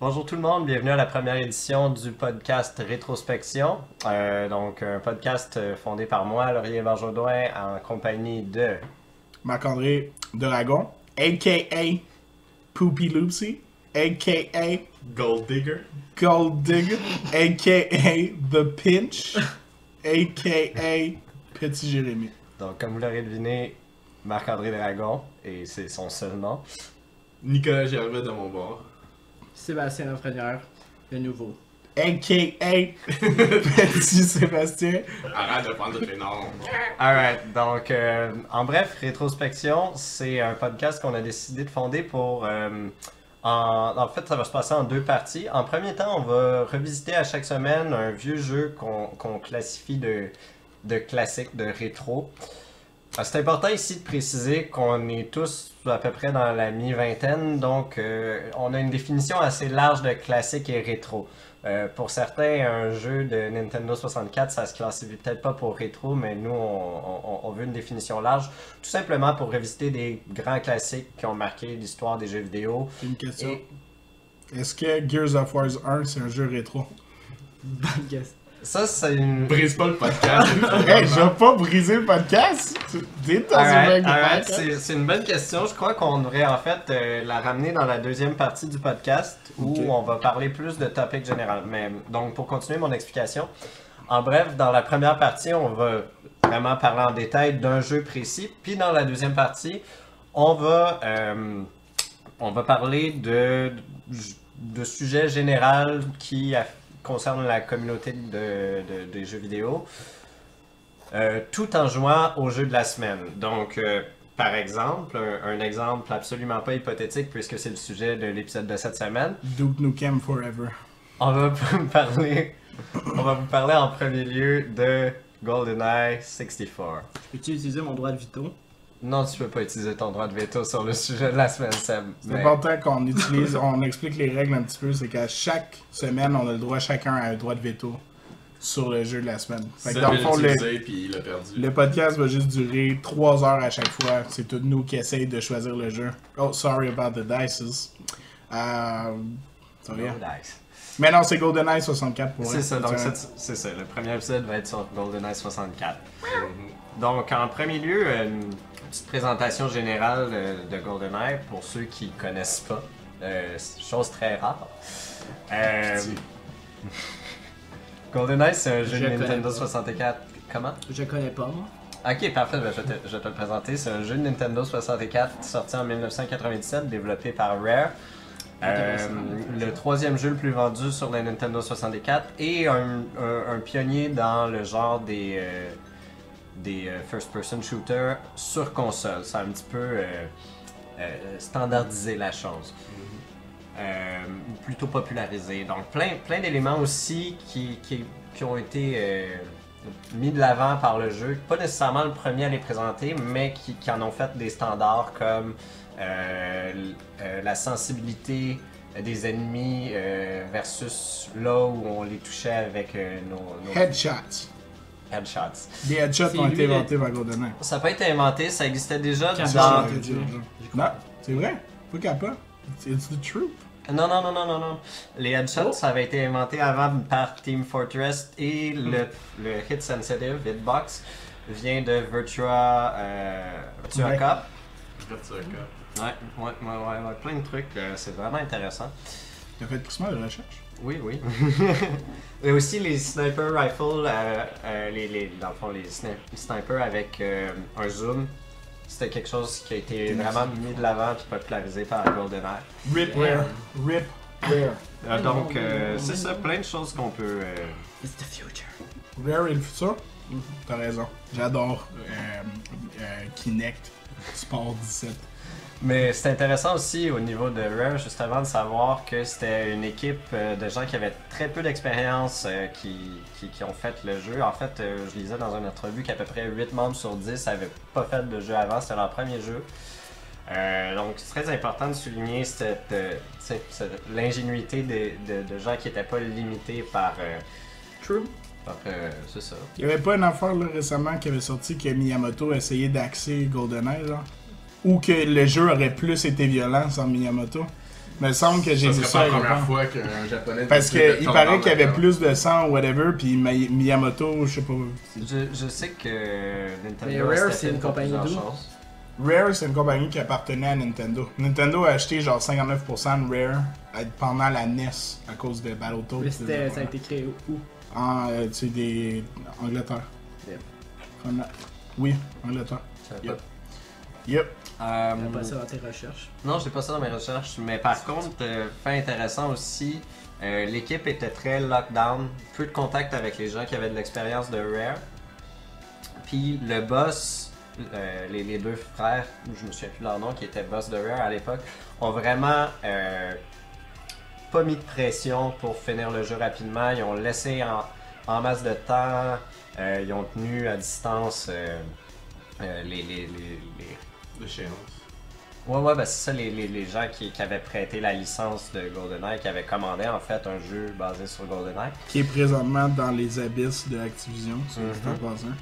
Bonjour tout le monde, bienvenue à la première édition du podcast Rétrospection. Donc un podcast fondé par moi, Laurier Barjaudoin, en compagnie de Marc-André Dragon, a.k.a. Poopy Loopsy, a.k.a. Gold Digger, Gold Digger, a.k.a. The Pinch, a.k.a. Petit Jérémy. Donc comme vous l'aurez deviné, Marc-André Dragon, et c'est son seul nom. Nicolas Gervais de mon bord. Sébastien Lafrenière, le nouveau. A.k.a. Petit Sébastien. Arrête de prendre tous les noms. Alright, donc en bref, Rétrospection, c'est un podcast qu'on a décidé de fonder pour... en fait, ça va se passer en deux parties. En premier temps, on va revisiter à chaque semaine un vieux jeu qu'on classifie de classique, de rétro. C'est important ici de préciser qu'on est tous à peu près dans la mi-vingtaine, donc on a une définition assez large de classique et rétro. Pour certains, un jeu de Nintendo 64, ça se classifie peut-être pas pour rétro, mais nous, on veut une définition large, tout simplement pour revisiter des grands classiques qui ont marqué l'histoire des jeux vidéo. Une question. Est-ce que Gears of War 1, c'est un jeu rétro? Bonne question. Ça, c'est une... Brise pas le podcast. Hey, je vais pas briser le podcast! C'est une bonne question. Je crois qu'on devrait en fait la ramener dans la deuxième partie du podcast où on va parler plus de topic général. Mais donc pour continuer mon explication, en bref, dans la première partie, on va vraiment parler en détail d'un jeu précis. Puis dans la deuxième partie, on va parler de sujets généraux qui concerne la communauté des jeux vidéo, tout en jouant au jeu de la semaine. Donc, par exemple, un exemple absolument pas hypothétique puisque c'est le sujet de l'épisode de cette semaine. Duke Nukem Forever. On va vous parler en premier lieu de GoldenEye 64. Peux-tu utiliser mon droit de veto? Non, tu peux pas utiliser ton droit de veto sur le sujet de la semaine, Seb. C'est important qu'on utilise, on explique les règles un petit peu, c'est qu'à chaque semaine, on a le droit, chacun a un droit de veto sur le jeu de la semaine. Fait que dans le fond, puis il a perdu. le podcast va juste durer 3 heures à chaque fois. C'est tous nous qui essayent de choisir le jeu. Oh, sorry about the dices. Sorry. Nice. Mais non, c'est GoldenEye 64 pour C'est ça, donc c'est ça. Le premier épisode va être sur GoldenEye 64. Donc, en premier lieu, une petite présentation générale de GoldenEye pour ceux qui ne connaissent pas. Chose très rare. GoldenEye, c'est un jeu de Nintendo 64. Comment? Je connais pas, moi. Ok, parfait, je vais te le présenter. C'est un jeu de Nintendo 64 sorti en 1997, développé par Rare. Le troisième jeu le plus vendu sur la Nintendo 64 et un pionnier dans le genre des first-person shooters sur console. Ça a un petit peu standardisé la chose. Plutôt popularisé. Donc plein d'éléments aussi qui ont été mis de l'avant par le jeu. Pas nécessairement le premier à les présenter, mais qui en ont fait des standards comme la sensibilité des ennemis versus là où on les touchait avec nos Headshots. headshots. Les headshots ont été inventés par GoldenEye. Ça n'a pas été inventé, ça existait déjà Quand dans... Non, c'est vrai. Pas capable. It's the truth. Non. Les headshots, ça avait été inventé avant par Team Fortress et le hit sensitive, hitbox, vient de Virtua Cop. Virtua Cop. Ouais, plein de trucs, c'est vraiment intéressant. T'as fait plus mal de recherche? Oui. Et aussi les sniper rifles, dans le fond, les snipers avec un zoom. C'était quelque chose qui a été vraiment mis de l'avant et popularisé par GoldenEye. Rip Rare. Donc, c'est ça, plein de choses qu'on peut... It's the future. Rare et le futur? T'as raison. J'adore Kinect Sport 17. Mais c'est intéressant aussi au niveau de Rare, justement, de savoir que c'était une équipe de gens qui avaient très peu d'expérience qui ont fait le jeu. En fait, je lisais dans une entrevue qu'à peu près 8 membres sur 10 n'avaient pas fait de jeu avant, c'était leur premier jeu. Donc c'est très important de souligner l'ingénuité de gens qui n'étaient pas limités par... True. C'est ça. Il y avait pas une affaire là, récemment qui avait sorti que Miyamoto essayait d'axer GoldenEye, genre? Ou que le jeu aurait plus été violent sans Miyamoto. me semble que j'ai Ça vu serait ça. pas la il première me fois qu'un japonais. Parce décide de qu'il tomber paraît dans qu'il y avait la plus de sang ou whatever, puis Miyamoto, je sais pas. Je sais que Nintendo Mais a Rare, steppé c'est une pour compagnie plusieurs d'où? choses. Rare, c'est une compagnie qui appartenait à Nintendo. Nintendo a acheté genre 59% de Rare pendant la NES à cause de Battletoads. Mais c'était, ça a été créé où? C'est des. Angleterre. Yep. Oui, Angleterre. Je savais Yep. pas. Yep. Euh, T'as pas ça dans tes recherches. Non, j'ai pas ça dans mes recherches, mais par contre, fait intéressant aussi, l'équipe était très lockdown, peu de contact avec les gens qui avaient de l'expérience de Rare. Puis le boss, les deux frères, je me souviens plus de leur nom, qui étaient boss de Rare à l'époque, ont vraiment pas mis de pression pour finir le jeu rapidement. Ils ont laissé en masse de temps, ils ont tenu à distance les L'échéance. Ouais, ben c'est ça, les gens qui avaient prêté la licence de GoldenEye, qui avaient commandé en fait un jeu basé sur GoldenEye. Qui est présentement dans les abysses de Activision, c'est en passant.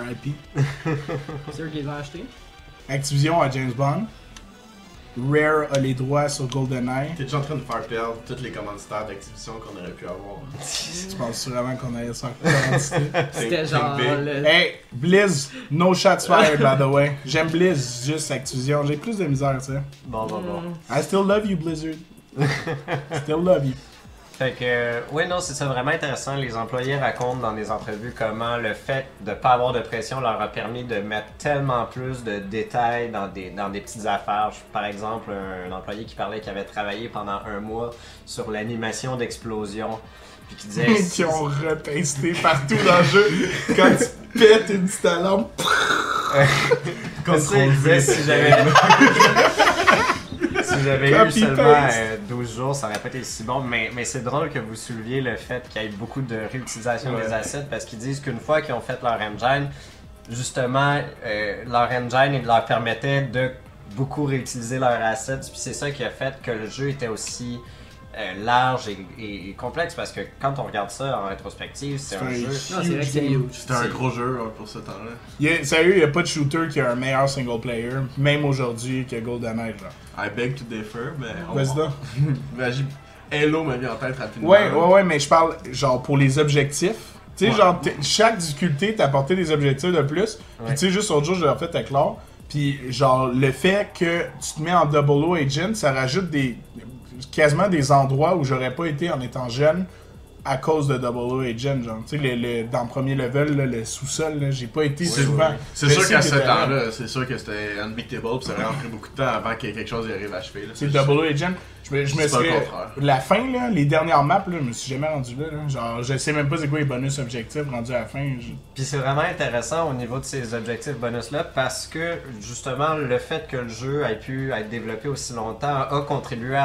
RIP. C'est eux qui les ont achetés? Activision a James Bond. Rare a les droits sur GoldenEye. T'es déjà en train de faire perdre tous les commanditaires d'Activision qu'on aurait pu avoir. Tu penses vraiment qu'on allait se faire commanditer? C'était genre le... Hey, Blizz, no shots fired by the way. J'aime Blizz, juste Activision. J'ai plus de misère, tu sais. Bon. I still love you, Blizzard. Still love you. Fait que, oui, non, c'est ça, vraiment intéressant. Les employés racontent dans des entrevues comment le fait de pas avoir de pression leur a permis de mettre tellement plus de détails dans des petites affaires. Par exemple, un employé qui parlait qu'il avait travaillé pendant un mois sur l'animation d'explosion. Puis qui disait. Qui ont repasté partout dans le jeu. Quand tu pètes une petite alarme. Comme ça, il disait si j'avais. Si j'avais eu Copy seulement paste. 12 jours, ça aurait pas été si bon, mais c'est drôle que vous souleviez le fait qu'il y ait beaucoup de réutilisation des assets parce qu'ils disent qu'une fois qu'ils ont fait leur engine, justement, leur engine leur permettait de beaucoup réutiliser leurs assets, puis c'est ça qui a fait que le jeu était aussi large et complexe parce que quand on regarde ça en rétrospective, c'est un jeu. Non, c'est vrai que c'est huge. C'était un gros jeu pour ce temps-là. Sérieux, il n'y a pas de shooter qui a un meilleur single player, même aujourd'hui, que GoldenEye. Genre. I beg to differ, mais. Vas-y donc. Halo m'a mis en tête rapidement. Ouais, mais je parle genre pour les objectifs. Tu sais, genre, chaque difficulté t'a apporté des objectifs de plus. Puis tu sais, juste l'autre jour, je l'ai fait avec Laure. Puis genre, le fait que tu te mets en double O agent, ça rajoute quasiment des endroits où j'aurais pas été en étant jeune à cause de double O agent. Genre, tu sais, dans le premier level, là, le sous-sol, là, j'ai pas été souvent. C'est sûr qu'à ce temps-là, c'est sûr que c'était unbeatable, pis ça aurait pris beaucoup de temps avant que quelque chose y arrive achevé. C'est double O agent. Je me C'est pas le serais. contraire. La fin, là, les dernières maps, là, je me suis jamais rendu là. Genre, je sais même pas c'est quoi les bonus objectifs rendus à la fin. Puis c'est vraiment intéressant au niveau de ces objectifs bonus-là parce que justement le fait que le jeu ait pu être développé aussi longtemps a contribué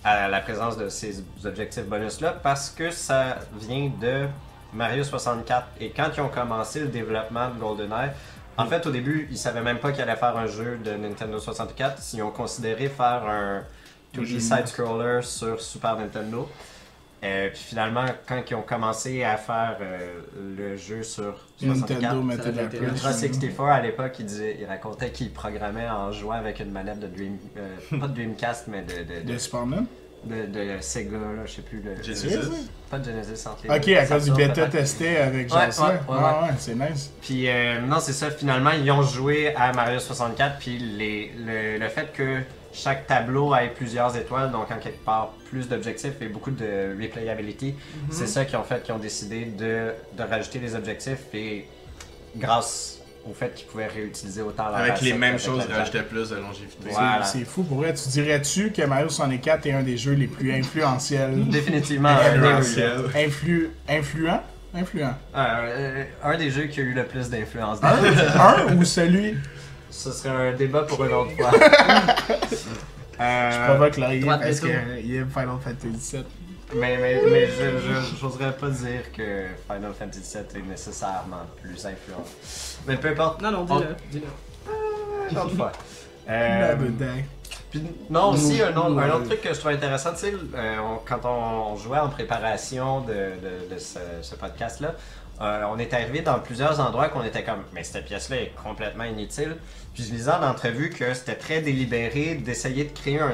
à la présence de ces objectifs bonus-là parce que ça vient de Mario 64. Et quand ils ont commencé le développement de GoldenEye, en fait au début ils savaient même pas qu'ils allaient faire un jeu de Nintendo 64. Ils ont considéré faire un 2D side-scroller sur Super Nintendo. Puis finalement, quand ils ont commencé à faire le jeu sur 64, Nintendo mettait de la Ultra Ultra pression. 64 à l'époque, il racontait qu'il programmait en jouant avec une manette de pas de Dreamcast, mais De Super NES? de Sega, là, je sais plus. Genesis. Pas de Genesis entre les Ok, deux. à cause du Saturn, bêta peut-être. testé avec genre Ouais, ça. ouais. C'est nice. Puis non, c'est ça, finalement, ils ont joué à Mario 64, puis le fait que chaque tableau ait plusieurs étoiles, donc en quelque part plus d'objectifs et beaucoup de replayability, c'est ça qu'ils ont décidé de rajouter des objectifs et grâce au fait qu'ils pouvaient réutiliser autant leur Avec les asset mêmes avec choses, la rajoutait plus de longévité. Voilà. C'est fou pour vrai. Tu dirais-tu que Mario 64 est un des jeux les plus influentiels? Définitivement Influentiel. Influent? un des jeux qui a eu le plus d'influence. Un ou celui? Ce serait un débat pour une autre fois. Je provoque Laurier Droite parce veto. qu'il aime Final Fantasy VII. Mais j'oserais pas dire que Final Fantasy VII est nécessairement plus influent. Mais peu importe. Non, dis-le. Une autre fois. Another day. Puis non, aussi, un autre truc que je trouve intéressant, tu sais, quand on jouait en préparation de ce podcast-là, on est arrivé dans plusieurs endroits qu'on était comme, mais cette pièce-là est complètement inutile. Puis je lisais en entrevue que c'était très délibéré d'essayer de créer un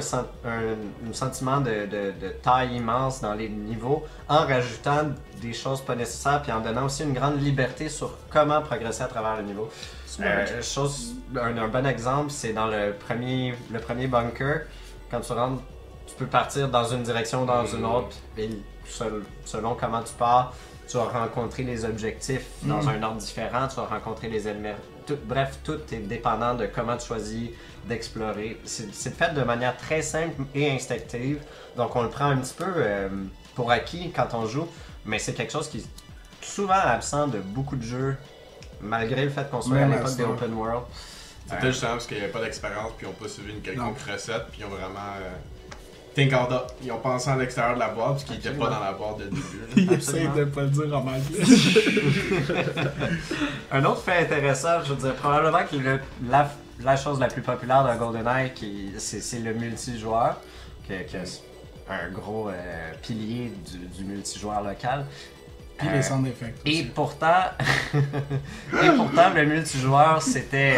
sentiment de taille immense dans les niveaux en rajoutant des choses pas nécessaires puis en donnant aussi une grande liberté sur comment progresser à travers le niveau. Un bon exemple, c'est dans le premier bunker. Quand tu rentres, tu peux partir dans une direction ou dans une autre. Et selon comment tu pars, tu vas rencontrer les objectifs dans un ordre différent. Tu vas rencontrer les ennemis. Bref, tout est dépendant de comment tu choisis d'explorer. C'est fait de manière très simple et instinctive. Donc on le prend un petit peu pour acquis quand on joue. Mais c'est quelque chose qui est souvent absent de beaucoup de jeux. Malgré le fait qu'on soit à l'époque des open world. C'était justement parce qu'il n'y avait pas d'expérience, puis ils n'ont pas suivi une quelconque recette, puis ils ont vraiment. Think out up. Ils ont pensé à l'extérieur de la boîte, parce qu'ils n'étaient pas dans la boîte de début. Ils essayent de pas le dire en anglais. Un autre fait intéressant, je veux dire, probablement que la chose la plus populaire de GoldenEye, c'est le multijoueur, qui est un gros pilier du multijoueur local. Puis les sound effects. Et pourtant, le multijoueur, c'était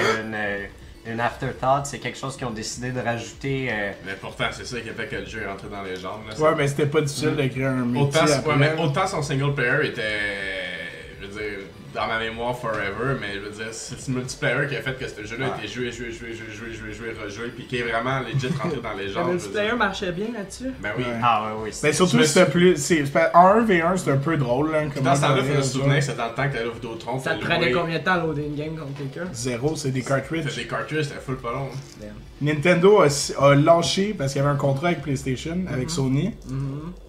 une afterthought, c'est quelque chose qu'ils ont décidé de rajouter. Mais pourtant, c'est ça qui a fait que le jeu est rentré dans les jambes. Là, ouais, mais c'était pas difficile de créer un multi autant son single player était, je veux dire, dans ma mémoire forever, mais je veux dire, c'est le multiplayer qui a fait que ce jeu-là a été joué, rejoué, puis qui est vraiment legit rentré dans les jambes. Le multiplayer marchait bien là-dessus? Ben oui. Ouais. Ah oui. Mais surtout, c'était plus. En 1v1, c'était un peu drôle. Là, dans ce temps-là, il faut se souvenir que c'était dans le temps que t'allais au Vidéotron. Ça te prenait combien de temps loading game contre quelqu'un? 0, c'est des cartridges. C'était des cartridges, c'était full pas long. Nintendo a lâché parce qu'il y avait un contrat avec PlayStation, avec Sony,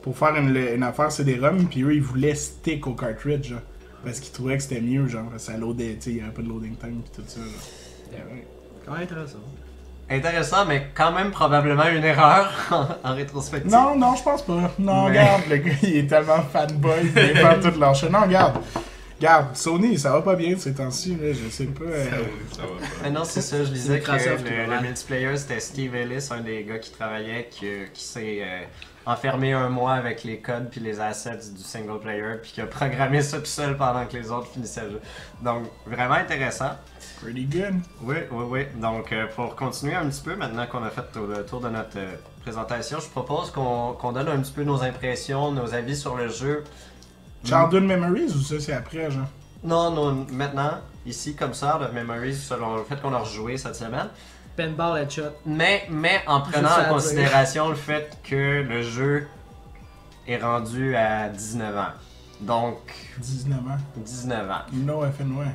pour faire une affaire CD-ROM, puis eux, ils voulaient stick au cartridge. Là. Parce qu'ils trouvaient que c'était mieux, genre, ça loadait, tu sais, il n'y avait pas de loading time pis tout ça. Quand même intéressant. Intéressant, mais quand même probablement une erreur en rétrospective. Non, je pense pas. Non, regarde, le gars, il est tellement fanboy, il veut faire toute leur chaîne. Non, regarde, Sony, ça va pas bien ces temps-ci, là, je sais pas. Ça va pas. Mais non, c'est ça, je disais que Microsoft, le multiplayer, c'était Steve Ellis, un des gars qui travaillait, qui s'est enfermé un mois avec les codes puis les assets du single player, puis qui a programmé ça tout seul pendant que les autres finissaient le jeu. Donc, vraiment intéressant. Pretty good. Oui. Donc, pour continuer un petit peu, maintenant qu'on a fait le tour de notre présentation, je propose qu'on donne un petit peu nos impressions, nos avis sur le jeu. Childhood Memories ou ça, c'est après, genre? Non, maintenant, ici, comme ça, le Memories, selon le fait qu'on a rejoué cette semaine. Pinball headshot. Mais en prenant en considération le fait que le jeu est rendu à 19 ans. Donc... 19 ans. 19 ans. No FN, ouais.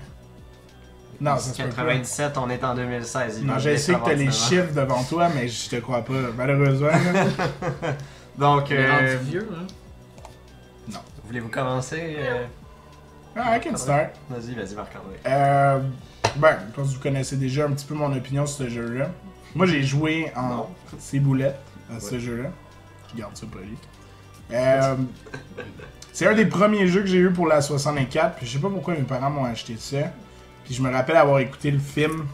Non, ça se peut pas. 97, on est en 2016. Non, je sais que t'as les chiffres devant toi, mais je te crois pas, malheureusement. Donc, Il est rendu vieux, hein? voulez-vous commencer? I can start. Vas-y, Marc-André. Je pense que vous connaissez déjà un petit peu mon opinion sur ce jeu-là. Moi, j'ai joué en ciboulette à ce jeu-là. Je garde ça poli. C'est un des premiers jeux que j'ai eu pour la 64, puis je sais pas pourquoi mes parents m'ont acheté ça. Puis je me rappelle avoir écouté le film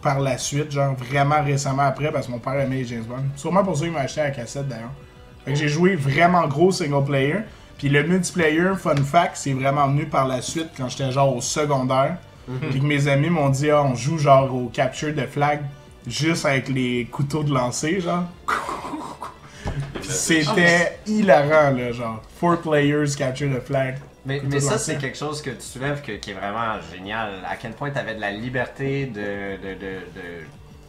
par la suite, genre vraiment récemment après, parce que mon père aimait les James Bond. Sûrement pour ça qu'il m'a acheté la cassette d'ailleurs. Fait que j'ai joué vraiment gros single player. Puis le multiplayer, fun fact, c'est vraiment venu par la suite quand j'étais genre au secondaire. Puis que mes amis m'ont dit, on joue genre au capture de flag juste avec les couteaux de lancer, genre. C'était hilarant, là, genre. 4 players capture the flag. Mais ça, c'est quelque chose que tu soulèves qui est vraiment génial. À quel point tu avais de la liberté de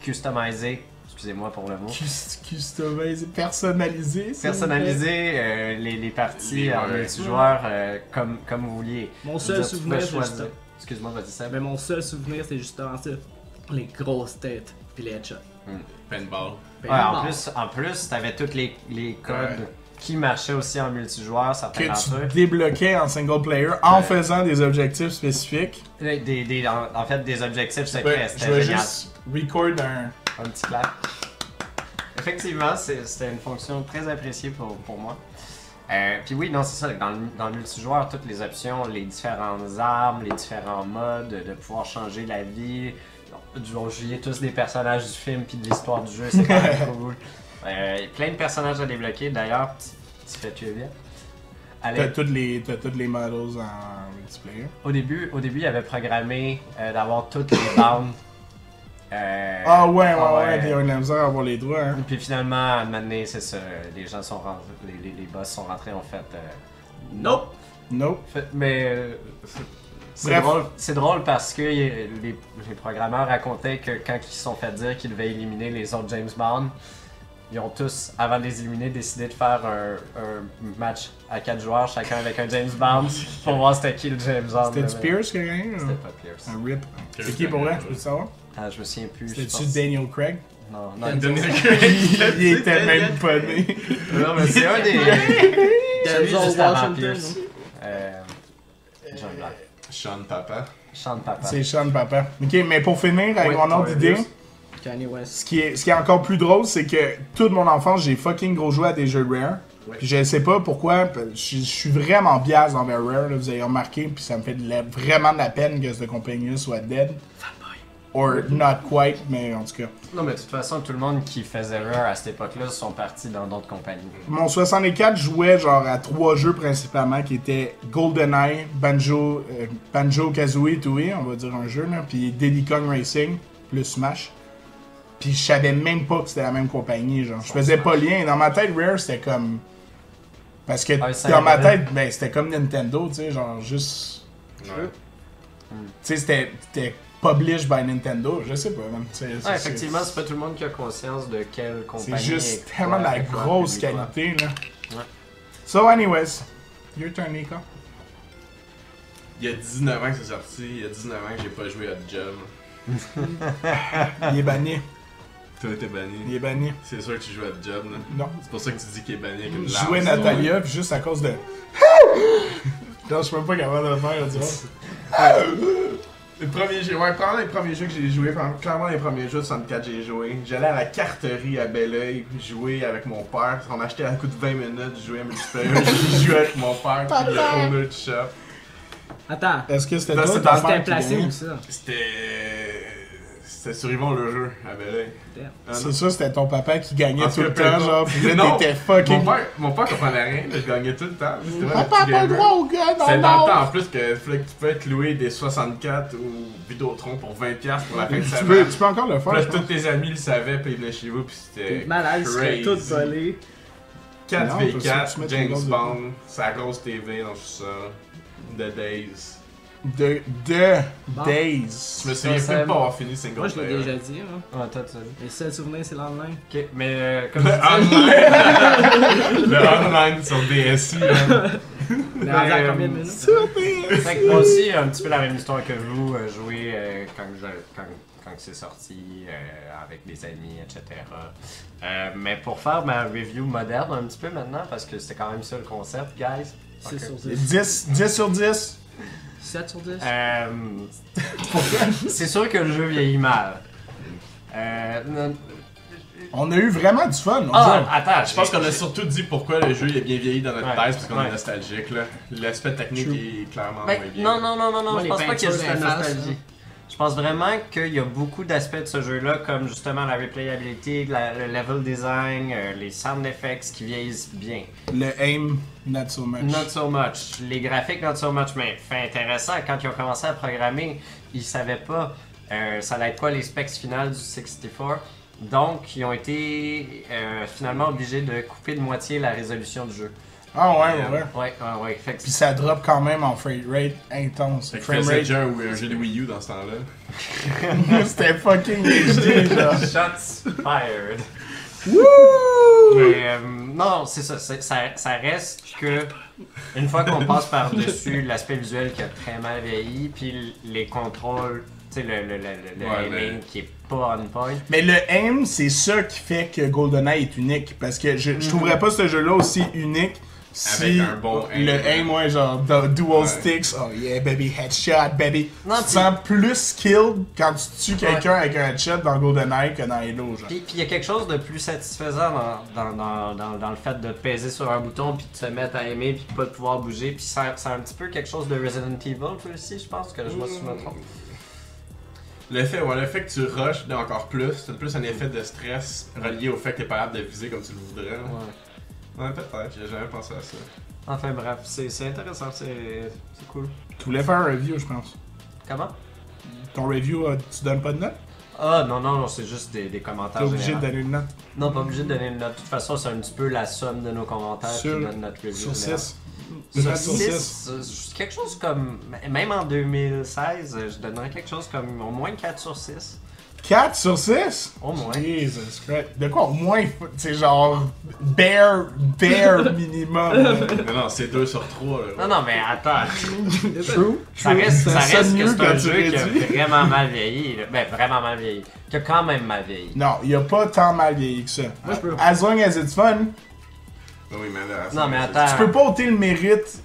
customiser, excusez-moi pour le mot. Customiser, personnaliser. Personnaliser les parties en multijoueur comme vous vouliez. Mon seul souvenir, c'est juste... Excuse-moi, vas-y Sam. Mais mon seul souvenir, c'est justement ça. Les grosses têtes, puis les headshots. Pinball. En plus, t'avais tous les codes qui marchaient aussi en multijoueur, certains d'entre eux. Que tu débloquais en single player en faisant des objectifs spécifiques. En fait, des objectifs secrets, Je c'était vais génial. juste record Un petit clap. Effectivement, c'était une fonction très appréciée pour moi. Puis oui, non, c'est ça, dans le multijoueur, toutes les options, les différentes armes, les différents modes, de pouvoir changer la vie, on jouait tous des personnages du film puis de l'histoire du jeu, c'est quand même cool. Plein de personnages à débloquer, d'ailleurs, tu fais tuer bien. T'as toutes les models en multiplayer. Au début, il avait programmé d'avoir toutes les bounds. Ouais, puis il y a une misère à avoir les droits. Hein. Puis finalement, à un moment donné, c'est ça, les gens sont rentrés, les boss sont rentrés, en fait. Nope! Mais c'est drôle parce que les programmeurs racontaient que quand ils se sont fait dire qu'ils devaient éliminer les autres James Bond, ils ont tous, avant de les éliminer, décidé de faire un match à 4 joueurs, chacun avec un James Bond, pour voir c'était qui le James Bond. C'était Pierce qui a gagné? C'était pas Pierce. Un rip. C'est qui pour vrai? Je peux le savoir? Je me souviens plus. C'était-tu Daniel Craig? Non, Daniel Craig. Il était même pas né. Non, mais c'est un des. Denzel Washington. John Black. Sean Papa. Sean Papa. C'est Sean Papa. Ok, mais pour finir avec mon autre idée, Kanye West. ce qui est encore plus drôle, c'est que toute mon enfance, j'ai fucking gros joué à des jeux Rare. Ouais. Puis je sais pas pourquoi, je suis vraiment biaise envers Rare, là, vous avez remarqué, puis ça me fait vraiment de la peine que cette compagnie soit dead. Or not quite, mais en tout cas. Non, mais de toute façon, tout le monde qui faisait Rare à cette époque-là sont partis dans d'autres compagnies. Mon 64 jouait genre à 3 jeux principalement qui étaient GoldenEye, Banjo-Kazooie, Tooie, on va dire un jeu, là, puis Diddy Kong Racing, plus Smash. Puis je savais même pas que c'était la même compagnie, genre. Je faisais pas lien. Dans ma tête, Rare, c'était comme... Parce que dans ma tête, ben, c'était comme Nintendo, tu sais, genre juste... Ouais. Tu sais, c'était published by Nintendo, je sais pas, man. Effectivement, c'est pas tout le monde qui a conscience de quelle compagnie. C'est juste est tellement de la quoi, grosse public, quoi. qualité, là. Ouais. So, anyways, your turn, Nico. Il y a 19 ans que c'est sorti, il y a 19 ans que j'ai pas joué à Job. Il est banni. Toi, t'es banni. Il est banni. C'est sûr que tu joues à Job, là. Non. C'est pour ça que tu dis qu'il est banni avec une Je lance. jouais Natalia, puis juste à cause de... Non, je suis même pas capable de le faire, tu vois. Le premier jeu, ouais, probablement les premiers jeux que j'ai joué, clairement les premiers jeux de 64 j'ai joué. J'allais à la carterie à Belleuil jouer avec mon père. On achetait à un coup de 20 minutes, je jouais à multiplayer, je jouais avec mon père, puis le owner du shop. Attends, Est-ce que c'était Non, toi, c'est ta dans mère c'était qui placé gagnait? où ça? C'était sur Yvon le jeu à Belleuil. Damn. C'est ça, c'était ton papa qui gagnait En tout tout le cas, temps, peu genre, importe. pis là, Non, t'étais fucking... Mon père comprenait rien, je gagnais tout le temps. C'était vraiment Papa un petit a pas le gamer. droit au gars, non, C'est dans le non. temps en plus que tu pouvais te louer des 64 ou Vidéotron pour 20$ pour la fin de Tu semaine. peux encore le Puis faire, là, je pense. tous tes amis le savaient, puis ils venaient chez vous, puis c'était. T'es malade, ils seraient crazy. tous volés. 4v4, Non, faut que tu mettes James une dose de Bond, sa grosse TV dans tout ça. The Days. De Bon. Days. Je me souviens Ça, plus de pas avoir fini single Moi, je l'ai player. déjà dit, hein. Ouais, toi, tu as dit. Les seuls souvenirs, c'est l'online. Ok, mais comme Le je disais, online! Le online sur DSI, là. Mais rendu à combien de minutes? fait que moi aussi, un petit peu la même histoire que vous, jouer quand c'est sorti, avec des amis, etc. Mais pour faire ma review moderne un petit peu maintenant, parce que c'était quand même ça le concept, guys. 6 sur 10 sur 10. 7 sur 10? C'est sûr que le jeu vieillit mal. On a eu vraiment du fun, on Ah, dirait. attends, Je pense qu'on a surtout dit pourquoi le jeu il est bien vieilli dans notre Ouais, thèse, parce qu'on ouais. est nostalgique, là. L'aspect technique True. est clairement Ben, moins bien. non, Moi, je les pense pas qu'il y a juste la peintures d'image, nostalgie. Je pense vraiment qu'il y a beaucoup d'aspects de ce jeu-là, comme justement la replayability, le level design, les sound effects qui vieillissent bien. Le aim, not so much. Not so much. Les graphiques, not so much, mais fait intéressant, quand ils ont commencé à programmer, ils savaient pas ça allait être quoi les specs finales du 64. Donc, ils ont été finalement obligés de couper de moitié la résolution du jeu. Ah ouais. Ouais. Fait que Puis ça drop quand même en frame rate intense. Fait que Frame faisait rate, déjà un jeu de Wii U dans ce temps-là. c'était fucking HD, genre. Shots fired. Wouh! Mais non, c'est ça, ça reste que une fois qu'on passe par-dessus l'aspect visuel qui a très mal vieilli, puis les contrôles, tu sais, le Ouais, aiming qui est pas on point. Mais le aim, c'est ça qui fait que GoldenEye est unique. Parce que je trouverais pas ce jeu-là aussi unique si Avec un bon aim. le aim, ouais, genre dual Ouais. sticks. Oh yeah, baby, headshot, baby. Non, Tu te puis- sens plus skilled quand tu tues quelqu'un avec un headshot dans GoldenEye que dans Halo, genre. Puis il y a quelque chose de plus satisfaisant dans le fait de peser sur un bouton puis de se mettre à aimer puis de pas de pouvoir bouger. Puis c'est un petit peu quelque chose de Resident Evil toi aussi, je pense que je me trompe. Le fait que tu rushes encore plus, c'est plus un effet de stress relié au fait que t'es pas capable de viser comme tu le voudrais. Ouais, peut-être, j'ai jamais pensé à ça. Enfin bref, c'est intéressant, c'est cool. Tu voulais faire un review, je pense. Comment? Ton review, tu donnes pas de note? Ah non, c'est juste des commentaires. T'es obligé de généraux. donner une note. Non, pas obligé de donner une note. De toute façon, c'est un petit peu la somme de nos commentaires qui donne notre review. Sur 6. Sur 6, quelque chose comme. Même en 2016, je donnerais quelque chose comme au moins 4 sur 6. 4 sur 6? Au moins. Jesus Christ. De quoi au moins? C'est genre bare minimum. Non, c'est 2 sur 3. Là, Non, mais attends. True. Ça reste que mieux c'est quand un tu jeu qui a réduis. vraiment mal vieilli. Là. Ben, vraiment mal vieilli. Qui a quand même mal vieilli. Non, il a pas tant mal vieilli que ça. Moi, je peux- As long as it's fun, Oui, mais là, Non, mais attends. tu peux pas ôter le mérite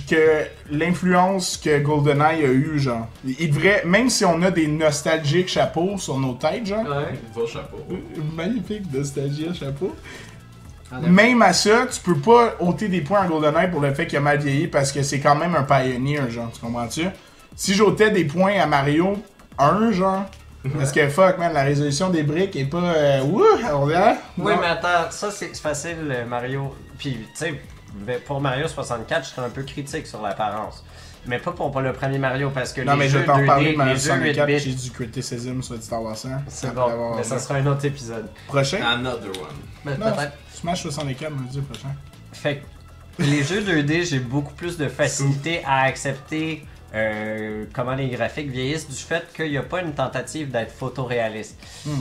que l'influence que GoldenEye a eu, genre. Il devrait, même si on a des nostalgiques chapeaux sur nos têtes, genre. Ouais. Vos chapeaux. Magnifique nostalgie chapeau. Ah, Même à ça, tu peux pas ôter des points à GoldenEye pour le fait qu'il a mal vieilli parce que c'est quand même un pioneer, genre, tu comprends-tu? Si j'ôtais des points à Mario 1, genre, parce que fuck man, la résolution des briques est pas wouh, on dirait. Oui, Non. mais attends, ça c'est facile, Mario. Puis, tu sais, pour Mario 64, je serais un peu critique sur l'apparence. Mais pas pour le premier Mario, parce que Non, les mais je jeux vais t'en 2D, parler de les Mario jeux 64, 8 j'ai bits, du criticism sur Star Wars 100. c'est après bon, avoir- mais ça sera un autre épisode. Prochain? Another one. Mais Non, peut-être. Smash 64, me dit prochain. Fait que les jeux 2D, j'ai beaucoup plus de facilité à accepter comment les graphiques vieillissent du fait qu'il n'y a pas une tentative d'être photoréaliste. You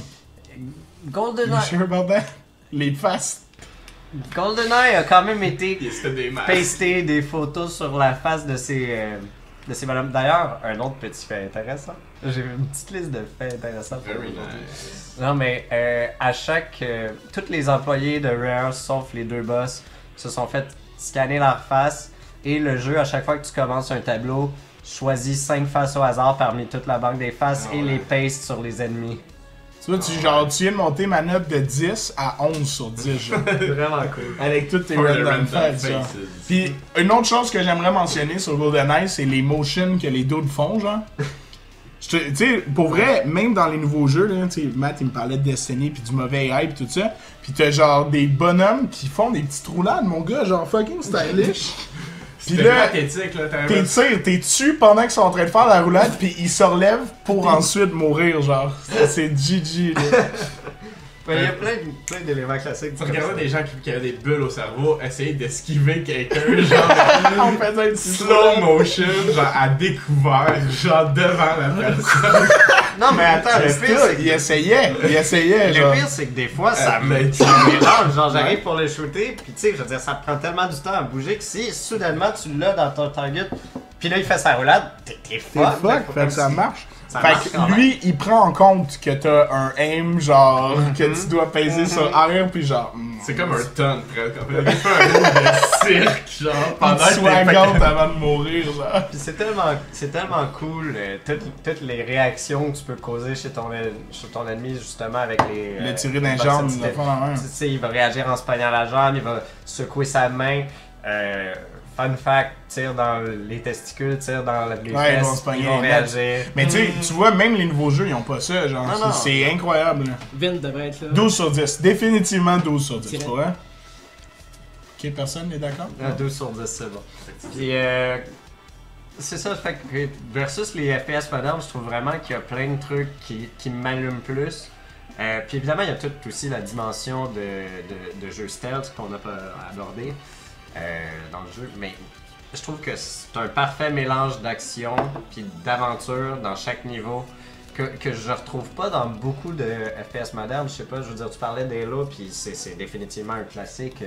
GoldenEye, sure about that? Les faces. GoldenEye a quand même été C'était des masques. pasté des photos sur la face de ces bonhommes. D'ailleurs, un autre petit fait intéressant. J'ai une petite liste de faits intéressants pour Very aujourd'hui. nice. Non, mais à chaque. Tous les employés de Rare, sauf les deux boss, se sont fait scanner leur face. Et le jeu, à chaque fois que tu commences un tableau, choisis 5 faces au hasard parmi toute la banque des faces Ah et ouais. les paste sur les ennemis. Tu vois, tu viens de monter ma note de 10 à 11 sur 10, genre. Vraiment cool. Avec toutes tes For the random random faces, genre. faces. Puis, une autre chose que j'aimerais mentionner sur GoldenEye, c'est les motions que les dudes font, genre. Tu sais, pour vrai, même dans les nouveaux jeux, là, tu sais, Matt, il me parlait de Destiny, puis du mauvais hype, tout ça. Puis t'as genre des bonhommes qui font des petites roulades, mon gars, genre fucking stylish. Puis C'était là, pathétique, là. t'es dessus pendant qu'ils sont en train de faire la roulade, puis ils se relèvent pour ensuite mourir, genre. C'est GG, là. Il y a plein d'éléments classiques. Tu regardais des gens qui avaient des bulles au cerveau essayer d'esquiver quelqu'un, genre On faisait un petit slow motion, genre à découvert, genre devant la personne. Non, mais attends, le pire, c'est que Il essayait, genre. le pire, c'est que des fois, ça me mais- mélange. Genre, j'arrive pour le shooter, puis tu sais, je veux dire, ça prend tellement du temps à bouger que si soudainement tu l'as dans ton target, puis là il fait sa roulade, t'es C'est fuck. fuck, fait que ça marche. Ça Fait marche que quand même. lui, il prend en compte que t'as un aim, genre, que tu dois peser sur R, puis genre. C'est comme un ton, presque. En fait, il fait un move de cirque, genre, pendant que t'es swagante pas- avant de mourir, genre. Puis c'est tellement cool, toutes les réactions que tu peux causer chez ton ennemi, justement, avec les. Le tirer d'un boss jambe, sensitive. le fond en main. Tu sais, il va réagir en se pognant la jambe, il va secouer sa main. Fun fact, tire dans les testicules, tire dans les Ouais, ils vont fesses, se pogner ils vont les réagir. Mais tu vois, même les nouveaux jeux, ils ont pas ça, genre. Non, non. C'est incroyable, là. Vin devrait être là. 12 sur 10. Définitivement 12 sur 10, Tiré. pour vrai. Ok, personne n'est d'accord? 12 sur 10, c'est bon. Puis, c'est ça, fait que versus les FPS modernes, je trouve vraiment qu'il y a plein de trucs qui m'allument plus. Puis évidemment, il y a tout aussi la dimension de jeu stealth qu'on n'a pas abordé dans le jeu. Mais je trouve que c'est un parfait mélange d'action puis d'aventure dans chaque niveau que je retrouve pas dans beaucoup de FPS modernes. Je sais pas, je veux dire, tu parlais d'Halo, puis c'est définitivement un classique.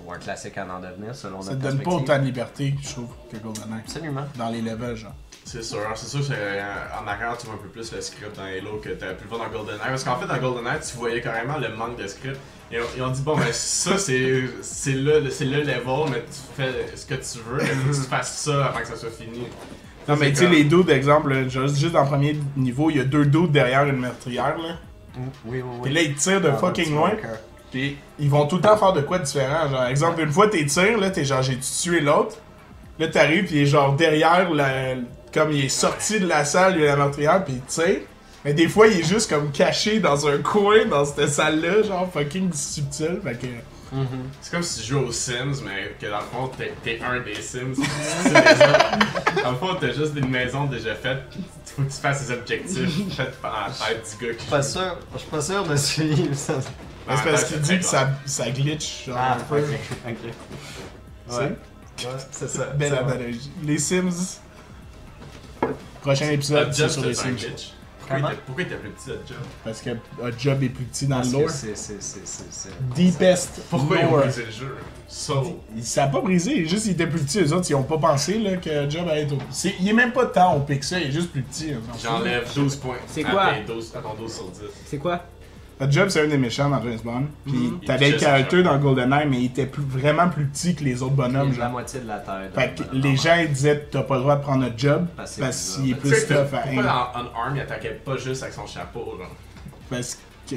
Ou un classique à en devenir selon Ça te notre donne pas perspective. autant de liberté, je trouve, que GoldenEye. Absolument. Dans les levels, genre. C'est sûr, en arrière, tu vois un peu plus le script dans Halo que t'avais pu le voir dans GoldenEye. Parce qu'en fait, dans GoldenEye, tu voyais carrément le manque de script. Ils ont dit, bon, ben ça, c'est le level, mais tu fais ce que tu veux, mais faut que tu fasses ça avant que ça soit fini. Non, mais C'est tu sais, comme- les dudes, d'exemple, là, juste dans le premier niveau, il y a deux dudes derrière une meurtrière, là. Oui, oui, oui. Et là, ils tirent de Ah, fucking petit loin. marqueur. Puis ils vont tout le temps faire de quoi de différent. Genre, exemple, une fois tes tirs, là, t'es genre, j'ai tué l'autre. Là, t'arrives, pis il est genre derrière comme il est sorti de la salle, lui, la meurtrière, pis tu sais. Mais des fois, il est juste comme caché dans un coin dans cette salle-là, genre fucking subtil. Fait que. C'est comme si tu jouais aux Sims, mais que dans le fond, t'es un des Sims. C'est des autres. Dans le fond, t'as juste une maison déjà faite, pis faut que tu fasses des objectifs faits par la tête du gars qui Je suis pas sûr de suivre ça. C'est parce qu'il dit que ça glitch, genre. Ah, un peu. ok. Tu sais? Ouais, c'est ça. Belle c'est vrai. analogie. Les Sims. Prochain épisode, c'est sur les Sims. Comment? Pourquoi il était plus petit, le job? Parce que Job est plus petit dans Parce le que lore. c'est- Deepest Pourquoi ils ont lore. brisé le jeu? So. Ça a pas brisé, juste il était plus petit. Les autres, ils ont pas pensé là, que Job allait être au. Il est même pas tant au pic que ça, il est juste plus petit. Hein. J'enlève 12 points. C'est à quoi? tes 12 à ton 12 sur 10. C'est quoi? Job, c'est un des méchants dans James Bond. Puis Il t'avais le pitchait caractère son dans GoldenEye, mais il était vraiment plus petit que les autres bonhommes. la Genre. moitié de la taille. Fait que les gens ils disaient t'as pas le droit de prendre notre job Parce parce que qu'il est Tu plus sais, tough à pourquoi aim. dans Unarmed il attaquait pas juste avec son chapeau, genre? Parce que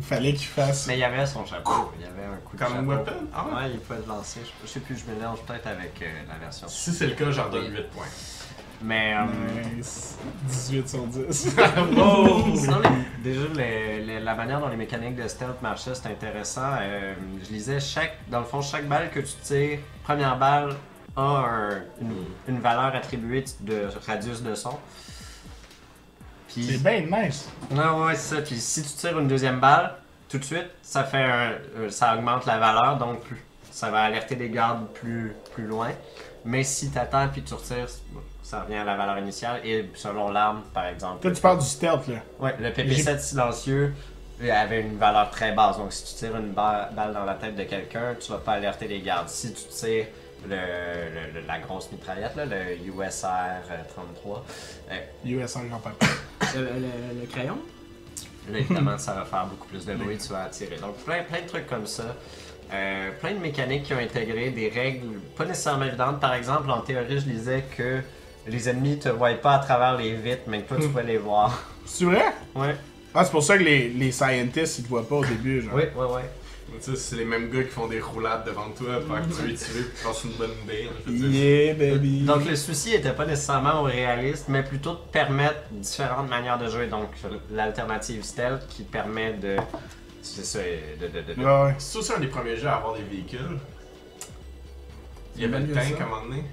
fallait qu'il fasse. Mais il y avait son chapeau. Il y avait un coup de Comme chapeau. weapon? Ah ouais? Ouais, il pouvait le lancer. Je sais plus, je mélange peut-être avec la version. Si c'est le cas, j'en donne 8 points. Mais. Nice. 18 sur 10. Wow! Sinon, déjà, la manière dont les mécaniques de stealth marchaient, c'était intéressant. Je lisais, dans le fond, chaque balle que tu tires, première balle a une valeur attribuée de radius de son. C'est Puis, bien nice. ouais, c'est ça. Puis si tu tires une deuxième balle, tout de suite, ça fait ça augmente la valeur, donc ça va alerter les gardes plus loin. Mais si tu attends puis tu retires, ça revient à la valeur initiale. Et selon l'arme, par exemple. Toi, tu parles du stealth là. Ouais, le PP7 silencieux avait une valeur très basse. Donc, si tu tires une balle dans la tête de quelqu'un, tu vas pas alerter les gardes. Si tu tires la grosse mitraillette, là, le USR-33, US en grand-papa. Le crayon? là, évidemment, ça va faire beaucoup plus de bruit, tu vas attirer. Donc, plein de trucs comme ça. Plein de mécaniques qui ont intégré des règles pas nécessairement évidentes. Par exemple, en théorie, je lisais que les ennemis te voient pas à travers les vitres, mais que toi, tu peux les voir. C'est vrai? Ouais. Ah, c'est pour ça que les scientists ils te voient pas au début, genre. Oui. Tu sais, c'est les mêmes gars qui font des roulades devant toi, faire que tu es tué, puis tu passes une bonne idée. Je veux dire. Yeah, baby. Donc le souci était pas nécessairement au réaliste, mais plutôt de permettre différentes manières de jouer. Donc l'alternative stealth qui permet de... C'est ça, de- Ouais. C'est aussi un des premiers jeux à avoir des véhicules. Il y avait le Malgré tank ça. à un moment donné.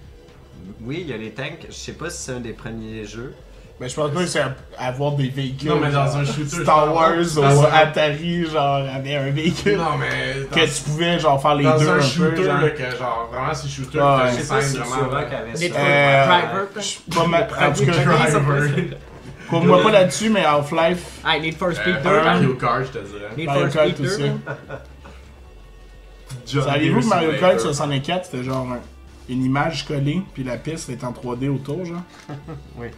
Oui, il y a les tanks. Je sais pas si c'est un des premiers jeux. Mais je pense pas que c'est avoir des véhicules. Non, mais dans genre, un shooter, Star genre, Wars dans ou un- Atari, genre, avait un véhicule. Non, mais Que tu pouvais, genre, faire les dans deux un un shooter, peu, genre. là, que genre, vraiment, c'est shooter, Ouais, que je Je j'ai sais pas scène si vraiment. Turok avait Need ça. for Driver, Je suis pas mal. En tout cas, Driver. moi pas là-dessus, mais Half-Life. Ah, Need for Speed 2. Mario Kart, je te dirais. Need Mario for Kart Speed 2. aussi. man. John Saviez-vous que Deere Mario Kart Simulator. 64, c'était genre une image collée, puis la piste est en 3D autour, genre? Oui.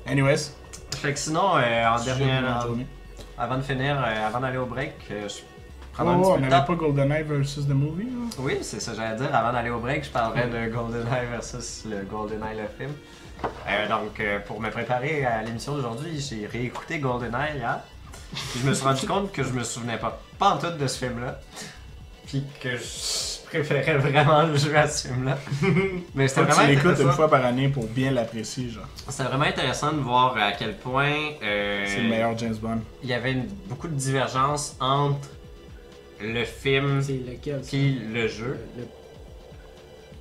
Anyways. Fait que sinon, en sujet de dernière... la journée. Avant de finir, avant d'aller au break, je prends Oh, un petit on peu de n'avait temps. pas GoldenEye versus The Movie, là? Oui, c'est ça que j'allais dire. Avant d'aller au break, je parlerai de GoldenEye versus le GoldenEye le film. Donc, pour me préparer à l'émission d'aujourd'hui, j'ai réécouté GoldenEye hier. Puis je me suis rendu compte que je me souvenais pas en tout de ce film-là. Puis que je préférais vraiment le jeu à ce film-là. Mais c'était Faut que tu vraiment l'écoutes une intéressant. fois par année pour bien l'apprécier, genre. C'était vraiment intéressant de voir à quel point C'est le meilleur James Bond. il y avait beaucoup de divergences entre le film C'est lequel ça? et le jeu. Le-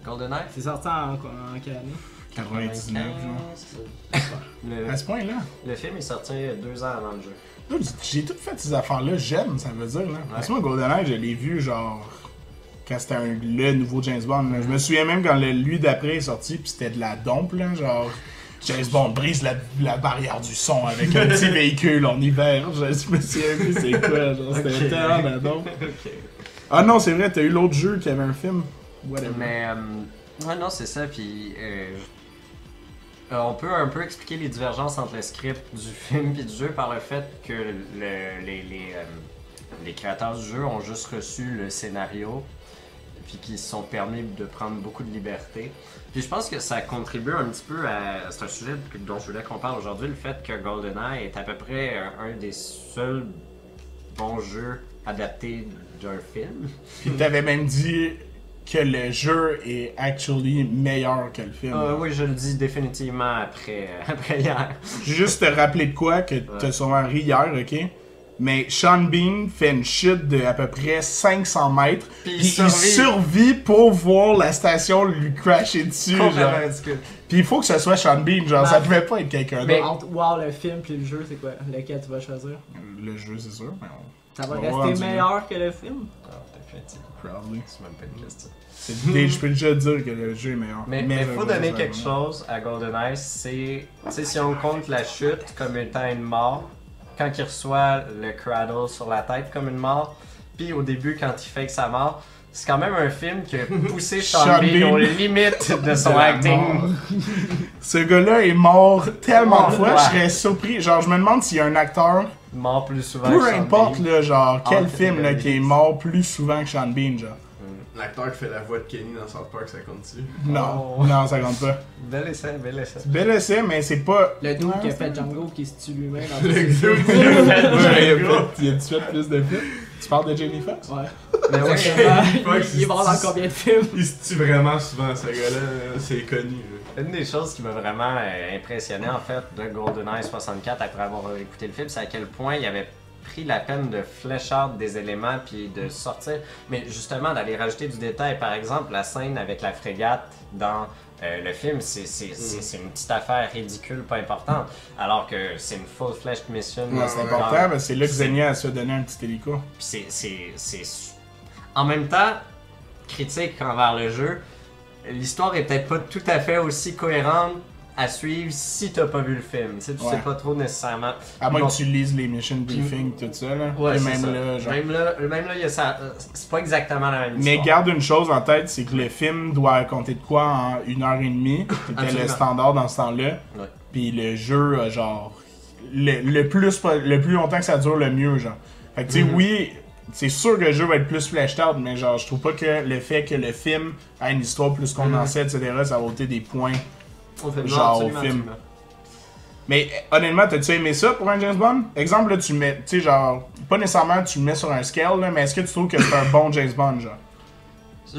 GoldenEye? C'est sorti en quelle année? 99, genre. Le, À ce point-là. le film est sorti 2 ans avant le jeu. Dude, j'ai tout fait ces affaires-là jeune, ça veut dire, là. Ouais. Parce que moi, GoldenEye, je l'ai vu, genre, quand c'était le nouveau James Bond, là. Je me souviens même quand lui d'après est sorti, pis c'était de la dompe, là, genre... James Bond brise la barrière du son avec un petit véhicule en hiver. Je me souviens plus c'est quoi, genre, c'était Ok. tellement la dompe. Ok. Ah non, c'est vrai, t'as eu l'autre jeu qui avait un film. Whatever. Mais, ouais, non, c'est ça. Puis, on peut un peu expliquer les divergences entre le script du film et du jeu par le fait que les créateurs du jeu ont juste reçu le scénario, puis qu'ils se sont permis de prendre beaucoup de liberté. Puis je pense que ça contribue un petit peu à... C'est un sujet dont je voulais qu'on parle aujourd'hui, le fait que GoldenEye est à peu près un des seuls bons jeux adaptés d'un film. Puis t'avais même dit que le jeu est actually meilleur que le film. Oui, je le dis définitivement après hier. Je vais juste te rappeler de quoi que t'as sûrement ri hier, ok? Mais Sean Bean fait une chute de à peu près 500 mètres. Puis Puis il survit pour voir la station lui crasher dessus. Genre. Puis il faut que ce soit Sean Bean, genre ça pouvait pas être quelqu'un Mais d'autre. entre voir le film puis le jeu, c'est quoi? Lequel tu vas choisir? Le jeu, c'est sûr, mais Ça va on va rester voir meilleur que le film? Définitivement. probably. C'est même pas une question. Je peux déjà dire que le jeu est meilleur. Mais faut donner quelque chose à GoldenEye, c'est... Tu sais, si on compte la chute comme étant une mort, quand il reçoit le cradle sur la tête comme une mort, puis au début quand il fake sa mort, c'est quand même un film qui a poussé Sean Bean aux limites de son acting. Ce gars-là est mort tellement de fois, Ouais. je serais surpris. Genre, je me demande s'il y a un acteur, Mort plus souvent peu que Sean importe, Bean. là, genre, quel Entre film là, les qui est mort plus souvent que Sean Bean, genre. L'acteur qui fait la voix de Kenny dans South Park, ça compte-tu? Non, Oh. non, ça compte pas. Bel essai, bel essai. Bel essai, mais c'est pas. Le dude qui a Ouais, fait Django qui se tue lui-même dans Le ses dude films. qui a fait Django. Il y a tout plus de films. Tu parles de Jamie Foxx? Ouais. Mais ouais, Exactement. Il est mort dans combien de films? Il se tue vraiment souvent, ce gars-là. C'est connu. Là. une des choses qui m'a vraiment impressionné en fait de GoldenEye 64 après avoir écouté le film, c'est à quel point il avait pris la peine de flesh out des éléments puis de sortir, mais justement d'aller rajouter du détail. Par exemple, la scène avec la frégate dans le film, c'est une petite affaire ridicule, pas importante, alors que c'est une full-fledged mission. Ouais, c'est important, parce que c'est là que Xenia a su donner un petit hélico. Puis c'est en même temps critique envers le jeu. L'histoire est peut-être pas tout à fait aussi cohérente à suivre si t'as pas vu le film. Tu sais, tu Ouais. sais pas trop nécessairement. À moins Bon, que tu lises les mission briefings, tout ça, là. ouais, Et c'est même ça. là, genre. Même là, il y a ça. C'est pas exactement la même Mais histoire. garde une chose en tête, c'est que le film doit raconter de quoi en 1h30. C'était le Absolument. standard dans ce temps-là. Ouais. Puis le jeu, genre, le plus longtemps que ça dure, le mieux, genre. Fait que tu sais, oui, c'est sûr que le jeu va être plus fleshed out, mais genre, je trouve pas que le fait que le film a une histoire plus condensée, etc., ça va ôter des points. Au film. genre Absolument, au film. absolument. Mais honnêtement, t'as-tu aimé ça pour un James Bond? Exemple, là, tu le mets, tu sais, genre, pas nécessairement tu le mets sur un scale, là, mais est-ce que tu trouves que c'est un bon James Bond, genre? C'est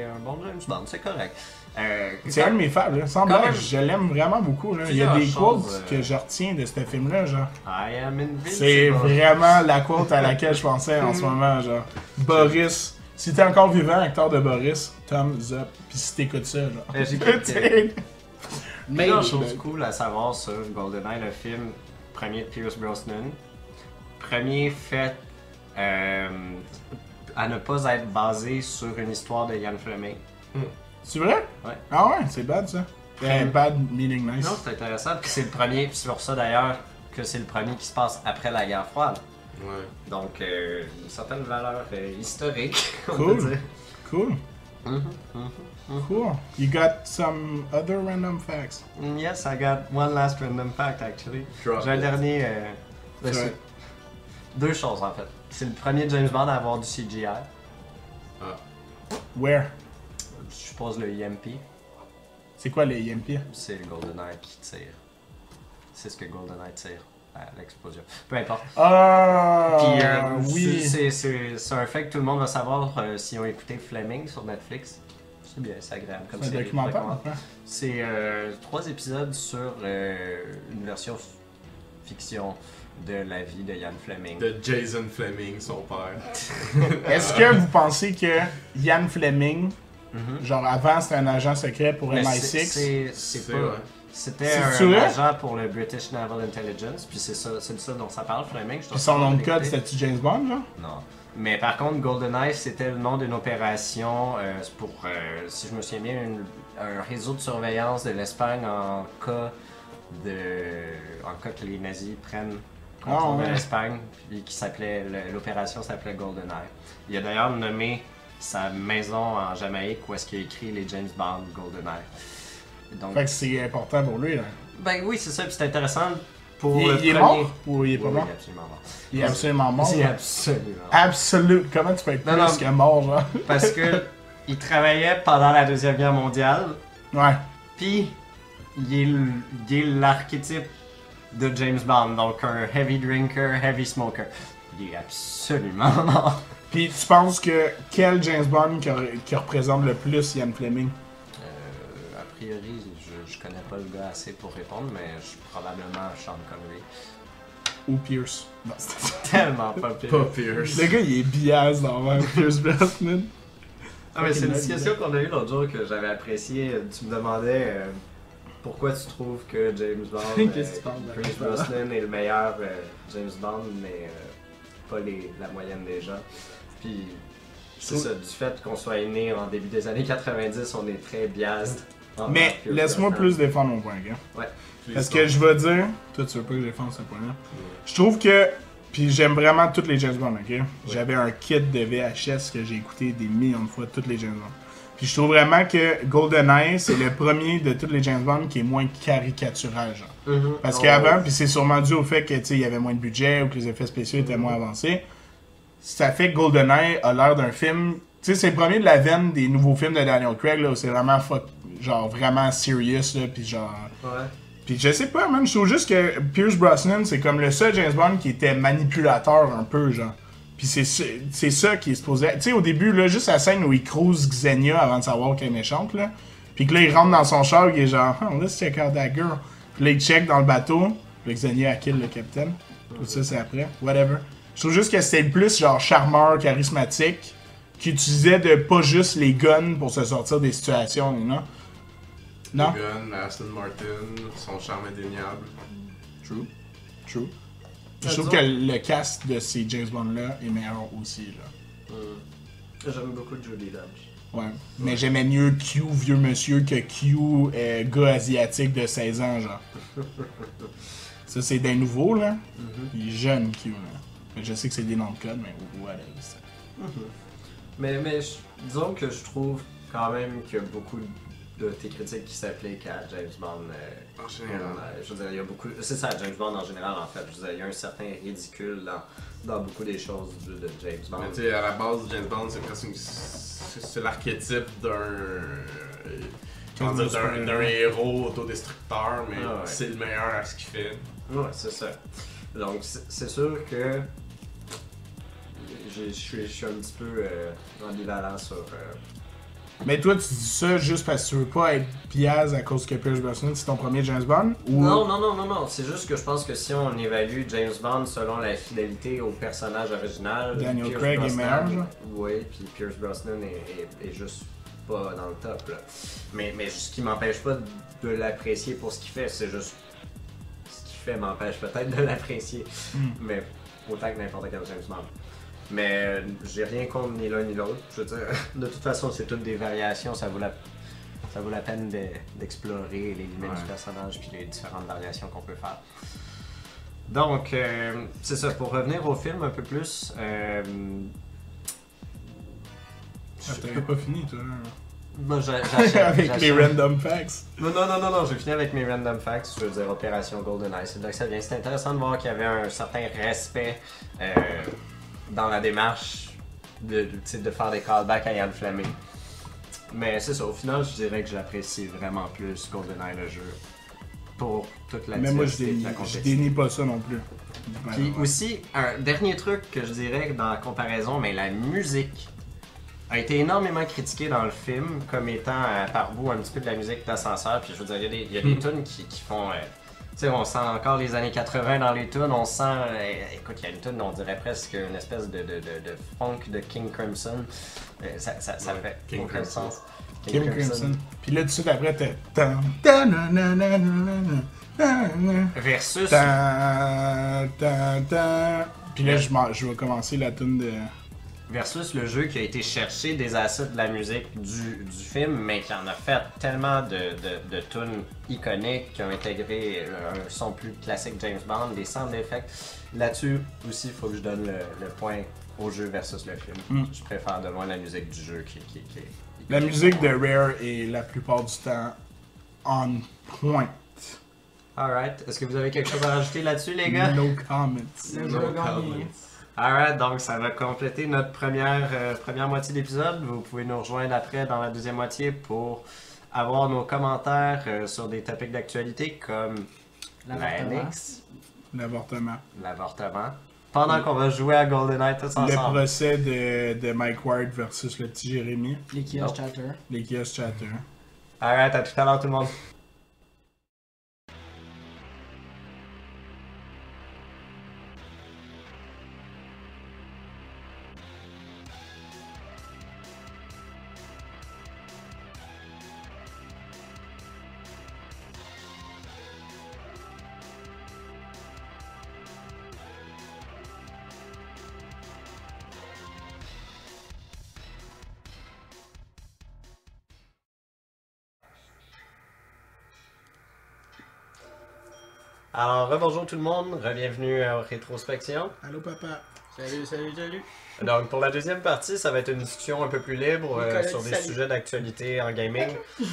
un bon James Bond, c'est correct. C'est un de mes faves, là. Sans Quand blague, même. je l'aime vraiment beaucoup, là. Il y a Plusieurs des choses, quotes que je retiens de ce film-là, genre. I am invincible. C'est vraiment la quote à laquelle je pensais en ce moment, genre. Boris. Si t'es encore vivant, acteur de Boris, thumbs up. Pis si t'écoutes ça, genre. J'ai Mais Plusieurs choses cool à savoir sur GoldenEye, le film premier de Pierce Brosnan. Premier fait à ne pas être basé sur une histoire de Ian Fleming. C'est vrai? Ouais. Ah ouais, c'est bad ça. Bad meaning nice. Non, c'est intéressant, puis c'est le premier, puis c'est pour ça d'ailleurs que c'est le premier qui se passe après la guerre froide. Ouais. Donc, une certaine valeur historique, on Cool. peut dire. Cool. Mhm. Cool. You got some other random facts. Yes, I got one last random fact actually. Drop J'ai un it. dernier. C'est vrai. Deux choses en fait. C'est le premier James Bond à avoir du CGI. Where? Je suppose le EMP. C'est quoi les EMP? C'est le GoldenEye qui tire. C'est ce que GoldenEye tire à l'explosion. Peu importe. Ah, Puis, oui. c'est un fait que tout le monde va savoir s'ils ont écouté Fleming sur Netflix. C'est bien, c'est agréable comme C'est un série. documentaire, Très quoi. C'est 3 épisodes sur une version fiction de la vie de Ian Fleming. De Jason Fleming, son père. Est-ce que vous pensez que Ian Fleming, Mhm. genre avant c'était un agent secret pour Mais MI6? c'est C'est pas. vrai. C'était C'est un vrai? agent pour le British Naval Intelligence, puis c'est de ça dont ça parle, Fleming. Je Puis son nom de code c'était c'était-tu James Bond, genre? Non. Mais par contre, GoldenEye, c'était le nom d'une opération pour, si je me souviens bien, un réseau de surveillance de l'Espagne en cas que les nazis prennent contrôle ouais. de l'Espagne, puis l'opération s'appelait GoldenEye. Il a d'ailleurs nommé sa maison en Jamaïque où est-ce qu'il a écrit les James Bond GoldenEye. Donc, Fait que c'est important pour lui, là. ben oui, c'est ça, puis c'est intéressant pour Il, le il est premier. mort? Ou il est pas Oui, mort? il est absolument mort. Il est absolument mort. Il est là. absolument mort. Absolument. Comment tu peux être Non, plus non. que mort, genre? Parce que il travaillait pendant la Deuxième Guerre mondiale, Ouais. puis il est l'archétype de James Bond, donc un heavy drinker, heavy smoker. Il est absolument mort. Puis tu penses que quel James Bond qui représente le plus Ian Fleming? A priori, je connais pas le gars assez pour répondre, mais probablement Sean Connery. Ou Pierce? Non, c'était Tellement pas pire. Pas Pierce. le gars, il est biaise dans Pierce Brosnan. Ah, mais c'est une discussion qu'on a eue l'autre jour que j'avais appréciée. Tu me demandais pourquoi tu trouves que James Bond, Qu'est-ce que tu parles de Pierce Brosnan est le meilleur James Bond, mais pas la moyenne des gens. Puis c'est ça, du fait qu'on soit né en début des années 90, on est très biased. Mais laisse-moi plus défendre mon point, gars. Ouais. Parce que je vais dire, toi tu veux pas que je défende ce point-là. Je trouve que, puis j'aime vraiment tous les James Bond, ok? J'avais un kit de VHS que j'ai écouté des millions de fois, tous les James Bond. Puis je trouve vraiment que GoldenEye, c'est le premier de tous les James Bond qui est moins caricatural, genre. Parce qu'avant, puis c'est sûrement dû au fait que, tu sais, il y avait moins de budget ou que les effets spéciaux étaient moins avancés. Ça fait que GoldenEye a l'air d'un film. Tu sais, c'est le premier de la veine des nouveaux films de Daniel Craig, là, où c'est vraiment genre vraiment serious, là, pis genre. Ouais. Pis je sais pas, man, je trouve juste que Pierce Brosnan, c'est comme le seul James Bond qui était manipulateur un peu, genre. Pis c'est ça qui est supposé. Tu sais, au début, là, juste la scène où il crouse Xenia avant de savoir qu'elle est méchante, là. Pis que là, il rentre dans son char, il est genre, oh, let's check out that girl. Pis là, il check dans le bateau, pis Xenia a kill le capitaine. Tout ça, c'est après. Whatever. Je trouve juste que c'était le plus, genre, charmeur, charismatique, qui utilisait de pas juste les guns pour se sortir des situations, non? Non? Gunn, Aston Martin, son charme indéniable. True. True. Je trouve que le cast de ces James Bond-là est meilleur aussi, là. J'aime beaucoup Judi Dench. Ouais. Mais j'aimais mieux Q, vieux monsieur, que Q, gars asiatique de 16 ans, genre. Ça, c'est des nouveaux, là. Il est jeune, Q, là. Mais je sais que c'est des noms de code, mais whatever. Mais disons que je trouve quand même qu'il y a beaucoup de tes critiques qui s'appliquent à James Bond. En général. Je veux dire, il y a beaucoup. C'est ça, James Bond en général, en fait. Je veux dire, il y a un certain ridicule dans beaucoup des choses de James Bond. Mais tu sais, à la base, James Bond, c'est presque c'est l'archétype d'un héros autodestructeur, mais c'est le meilleur à ce qu'il fait. Ouais, c'est ça. Donc, c'est sûr que je suis un petit peu ambivalent sur. Mais toi, tu dis ça juste parce que tu veux pas être biaise à cause que Pierce Brosnan c'est ton premier James Bond? Ou... Non. C'est juste que je pense que si on évalue James Bond selon la fidélité au personnage original, Daniel Pierce Craig Brosnan, est meilleur, genre? Oui, puis Pierce Brosnan est juste pas dans le top, là. Mais ce qui m'empêche pas de l'apprécier pour ce qu'il fait, c'est juste... Ce qu'il fait m'empêche peut-être de l'apprécier. Mais autant que n'importe quel James Bond. Mais j'ai rien contre ni l'un ni l'autre. Je veux dire, de toute façon, c'est toutes des variations. Ça vaut la peine d'explorer les limites du personnage puis les différentes variations qu'on peut faire. Donc, c'est ça. Pour revenir au film un peu plus... T'avais pas fini, toi. Moi, Avec les random facts. Non, j'ai fini avec mes random facts. Je veux dire, Opération GoldenEye. C'est de là que ça vient. C'est intéressant de voir qu'il y avait un certain respect dans la démarche de faire des callbacks à Ian Fleming. Mais c'est ça, au final, je dirais que j'apprécie vraiment plus GoldenEye le jeu pour toute la diversité de la je dénie pas ça non plus. Puis aussi, un dernier truc que je dirais dans la comparaison, mais la musique a été énormément critiquée dans le film comme étant par bout un petit peu de la musique d'ascenseur. Puis je veux dire, il y a des tunes qui font... tu sais, on sent encore les années 80 dans les tunes, on sent... écoute, il y a une tune, on dirait presque une espèce de funk de King Crimson. Ça fait King aucun Crimson. sens. King Crimson. Puis là, tout de suite après, t'es... Versus... Puis là, je vais commencer la tune de... Versus le jeu qui a été chercher des assets de la musique du film, mais qui en a fait tellement de tunes iconiques qui ont intégré un son plus classique James Bond, des sound effects. Là-dessus aussi, il faut que je donne le point au jeu versus le film. Je préfère de loin la musique du jeu qui est La musique de Rare est la plupart du temps on point. Alright, est-ce que vous avez quelque chose à rajouter là-dessus, les gars? No comments. Alright, donc ça va compléter notre première moitié d'épisode. Vous pouvez nous rejoindre après dans la deuxième moitié pour avoir nos commentaires sur des topics d'actualité comme la NX, L'avortement. l'avortement, pendant qu'on va jouer à GoldenEye tous Le ensemble. procès de Mike Ward versus le petit Jérémy. Les kiosques chatter. Les kiosques chatter. Alright, à tout à l'heure tout le monde. Alors, rebonjour tout le monde, bienvenue à Rétrospection. Allô, papa. Salut. Donc, pour la deuxième partie, ça va être une discussion un peu plus libre Nicolas, sur des salut. sujets d'actualité en gaming.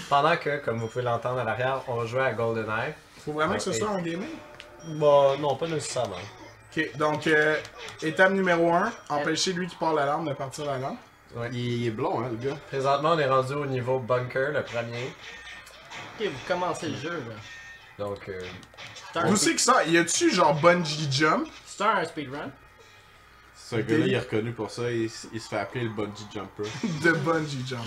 Pendant que, comme vous pouvez l'entendre à l'arrière, on va jouer à GoldenEye. Faut vraiment que ce soit en gaming? Bon, non, pas nécessairement. Ok, donc, étape numéro 1, empêcher lui qui part l'alarme de partir l'alarme. Il est blond, hein, le gars. Présentement, on est rendu au niveau bunker, le premier. Ok, vous commencez le jeu là. Donc, Où c'est que ça? Y a-tu genre bungee jump? C'est un speedrun. Ce gars-là, il est reconnu pour ça. Il se fait appeler le bungee jumper. De bungee jump.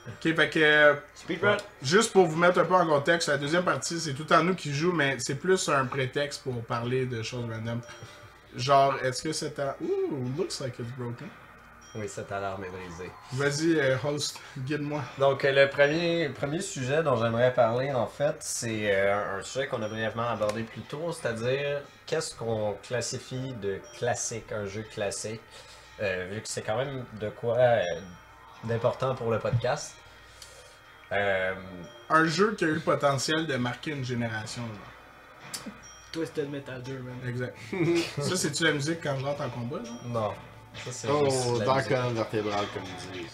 Ok, fait que. Speedrun. Juste pour vous mettre un peu en contexte, la deuxième partie, c'est tout en nous qui joue, mais c'est plus un prétexte pour parler de choses random. Genre, est-ce que c'est un. Ooh, looks like it's broken. oui, cette alarme est brisée. Vas-y, host, guide-moi. Donc, le premier sujet dont j'aimerais parler, en fait, c'est un sujet qu'on a brièvement abordé plus tôt, c'est-à-dire qu'est-ce qu'on classifie de classique, un jeu classique, vu que c'est quand même de quoi d'important pour le podcast. Un jeu qui a eu le potentiel de marquer une génération. Là. Twisted Metal 2, man. Exact. Ça, c'est-tu la musique quand je rentre en combat? Genre? Non. Ça, c'est Oh, juste la dans le musique. colonne vertébrale, comme ils disent.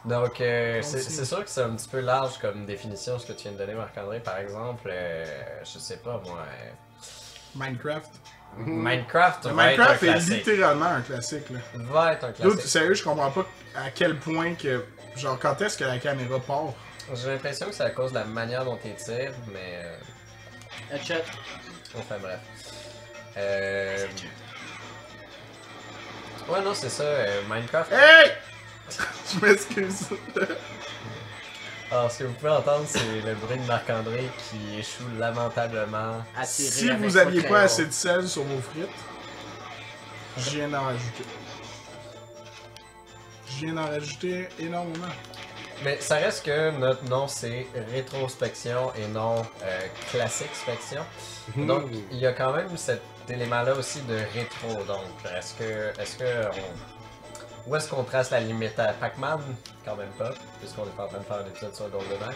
Donc, c'est sûr que c'est un petit peu large comme définition ce que tu viens de donner, Marc-André. Par exemple, je sais pas moi. Minecraft. Minecraft Le va être un Minecraft est classique. littéralement un classique. Là. Va être un D'autres, classique. sérieux, je comprends pas à quel point que. Genre, quand est-ce que la caméra part? J'ai l'impression que c'est à cause de la manière dont tu tires, mais. Headshot. Enfin bref. Ouais, non, c'est ça. Minecraft. Hey! Je m'excuse. Alors, ce que vous pouvez entendre, c'est le bruit de Marc-André qui échoue lamentablement. Attiré Si avec vous son aviez pas crayon. assez de sel sur vos frites, je viens d'en rajouter. Je viens d'en rajouter énormément. Mais ça reste que notre nom, c'est Rétrospection et non Classicspection. Donc, il y a quand même cet élément-là aussi de rétro. Donc, où est-ce qu'on trace la limite à Pac-Man? Quand même pas, puisqu'on est en train de faire un épisode sur GoldenEye.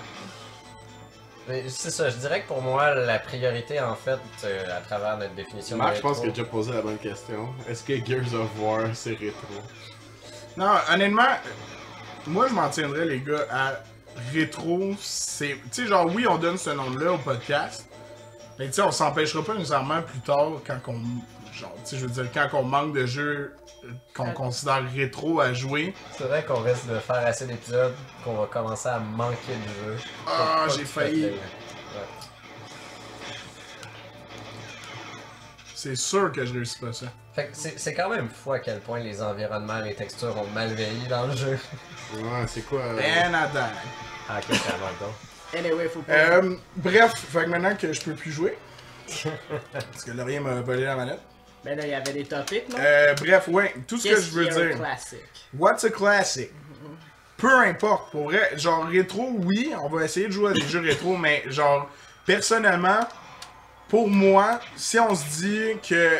Mais c'est ça, je dirais que pour moi, la priorité, en fait, à travers notre définition Marc, de je pense rétro... qu'il a déjà posé la bonne question. Est-ce que Gears of War, c'est rétro? Non, honnêtement, moi je m'en tiendrais, les gars, à rétro. C'est. Tu sais, genre, oui, on donne ce nom-là au podcast. Mais tu sais, on s'empêchera pas nécessairement plus tard quand on. Genre, tu sais, je veux dire, quand on manque de jeux qu'on considère rétro à jouer. C'est vrai qu'on risque de faire assez d'épisodes qu'on va commencer à manquer de jeux. Ah, Pas j'ai tout failli. fait, ouais. C'est sûr que je réussis pas ça. Fait que c'est quand même fou à quel point les environnements, les textures ont mal vieilli dans le jeu. Ouais, c'est quoi? And I died. Ah, ok, c'est avant donc. Anyway, faut pas. Bref, fait que maintenant que je peux plus jouer. Parce que Laurien m'a volé la manette. Ben là, il y avait des topics, non? Bref, ouais, tout ce que Qu'est-ce je veux qui est un dire. classique? What's a classic? Peu importe, pour vrai, genre rétro, oui, on va essayer de jouer à des jeux rétro, mais genre, personnellement, pour moi, si on se dit que,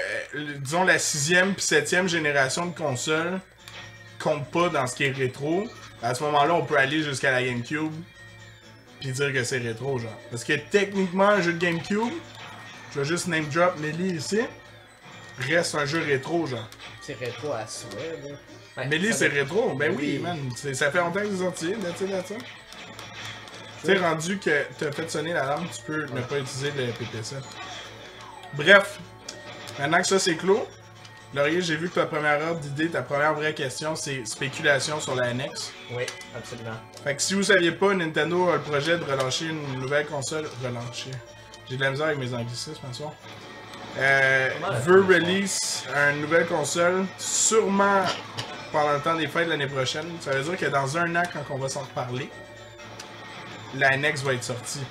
disons, la 6e puis 7e génération de consoles compte pas dans ce qui est rétro, à ce moment-là, on peut aller jusqu'à la GameCube puis dire que c'est rétro, genre. Parce que techniquement, un jeu de GameCube, je vais juste name drop Melee ici, reste un jeu rétro, genre. C'est rétro à souhait, là. Ouais, Melee, ça c'est dépend. rétro. Ben oui, Oui. man. Ça fait longtemps que c'est sorti. That's it. Tu sais, rendu que t'as fait sonner l'alarme, tu peux ne pas utiliser le PPC. Bref, maintenant que ça c'est clos, Laurier, j'ai vu que ta première ordre d'idée, ta première vraie question, c'est spéculation sur la NX. Oui, absolument. Fait que si vous saviez pas, Nintendo a le projet de relancer une nouvelle console. Relancer. J'ai de la misère avec mes anglicismes, ce soir. veut release une nouvelle console, sûrement pendant le temps des fêtes de l'année prochaine. Ça veut dire que dans un an, quand on va s'en reparler, la NX va être sortie.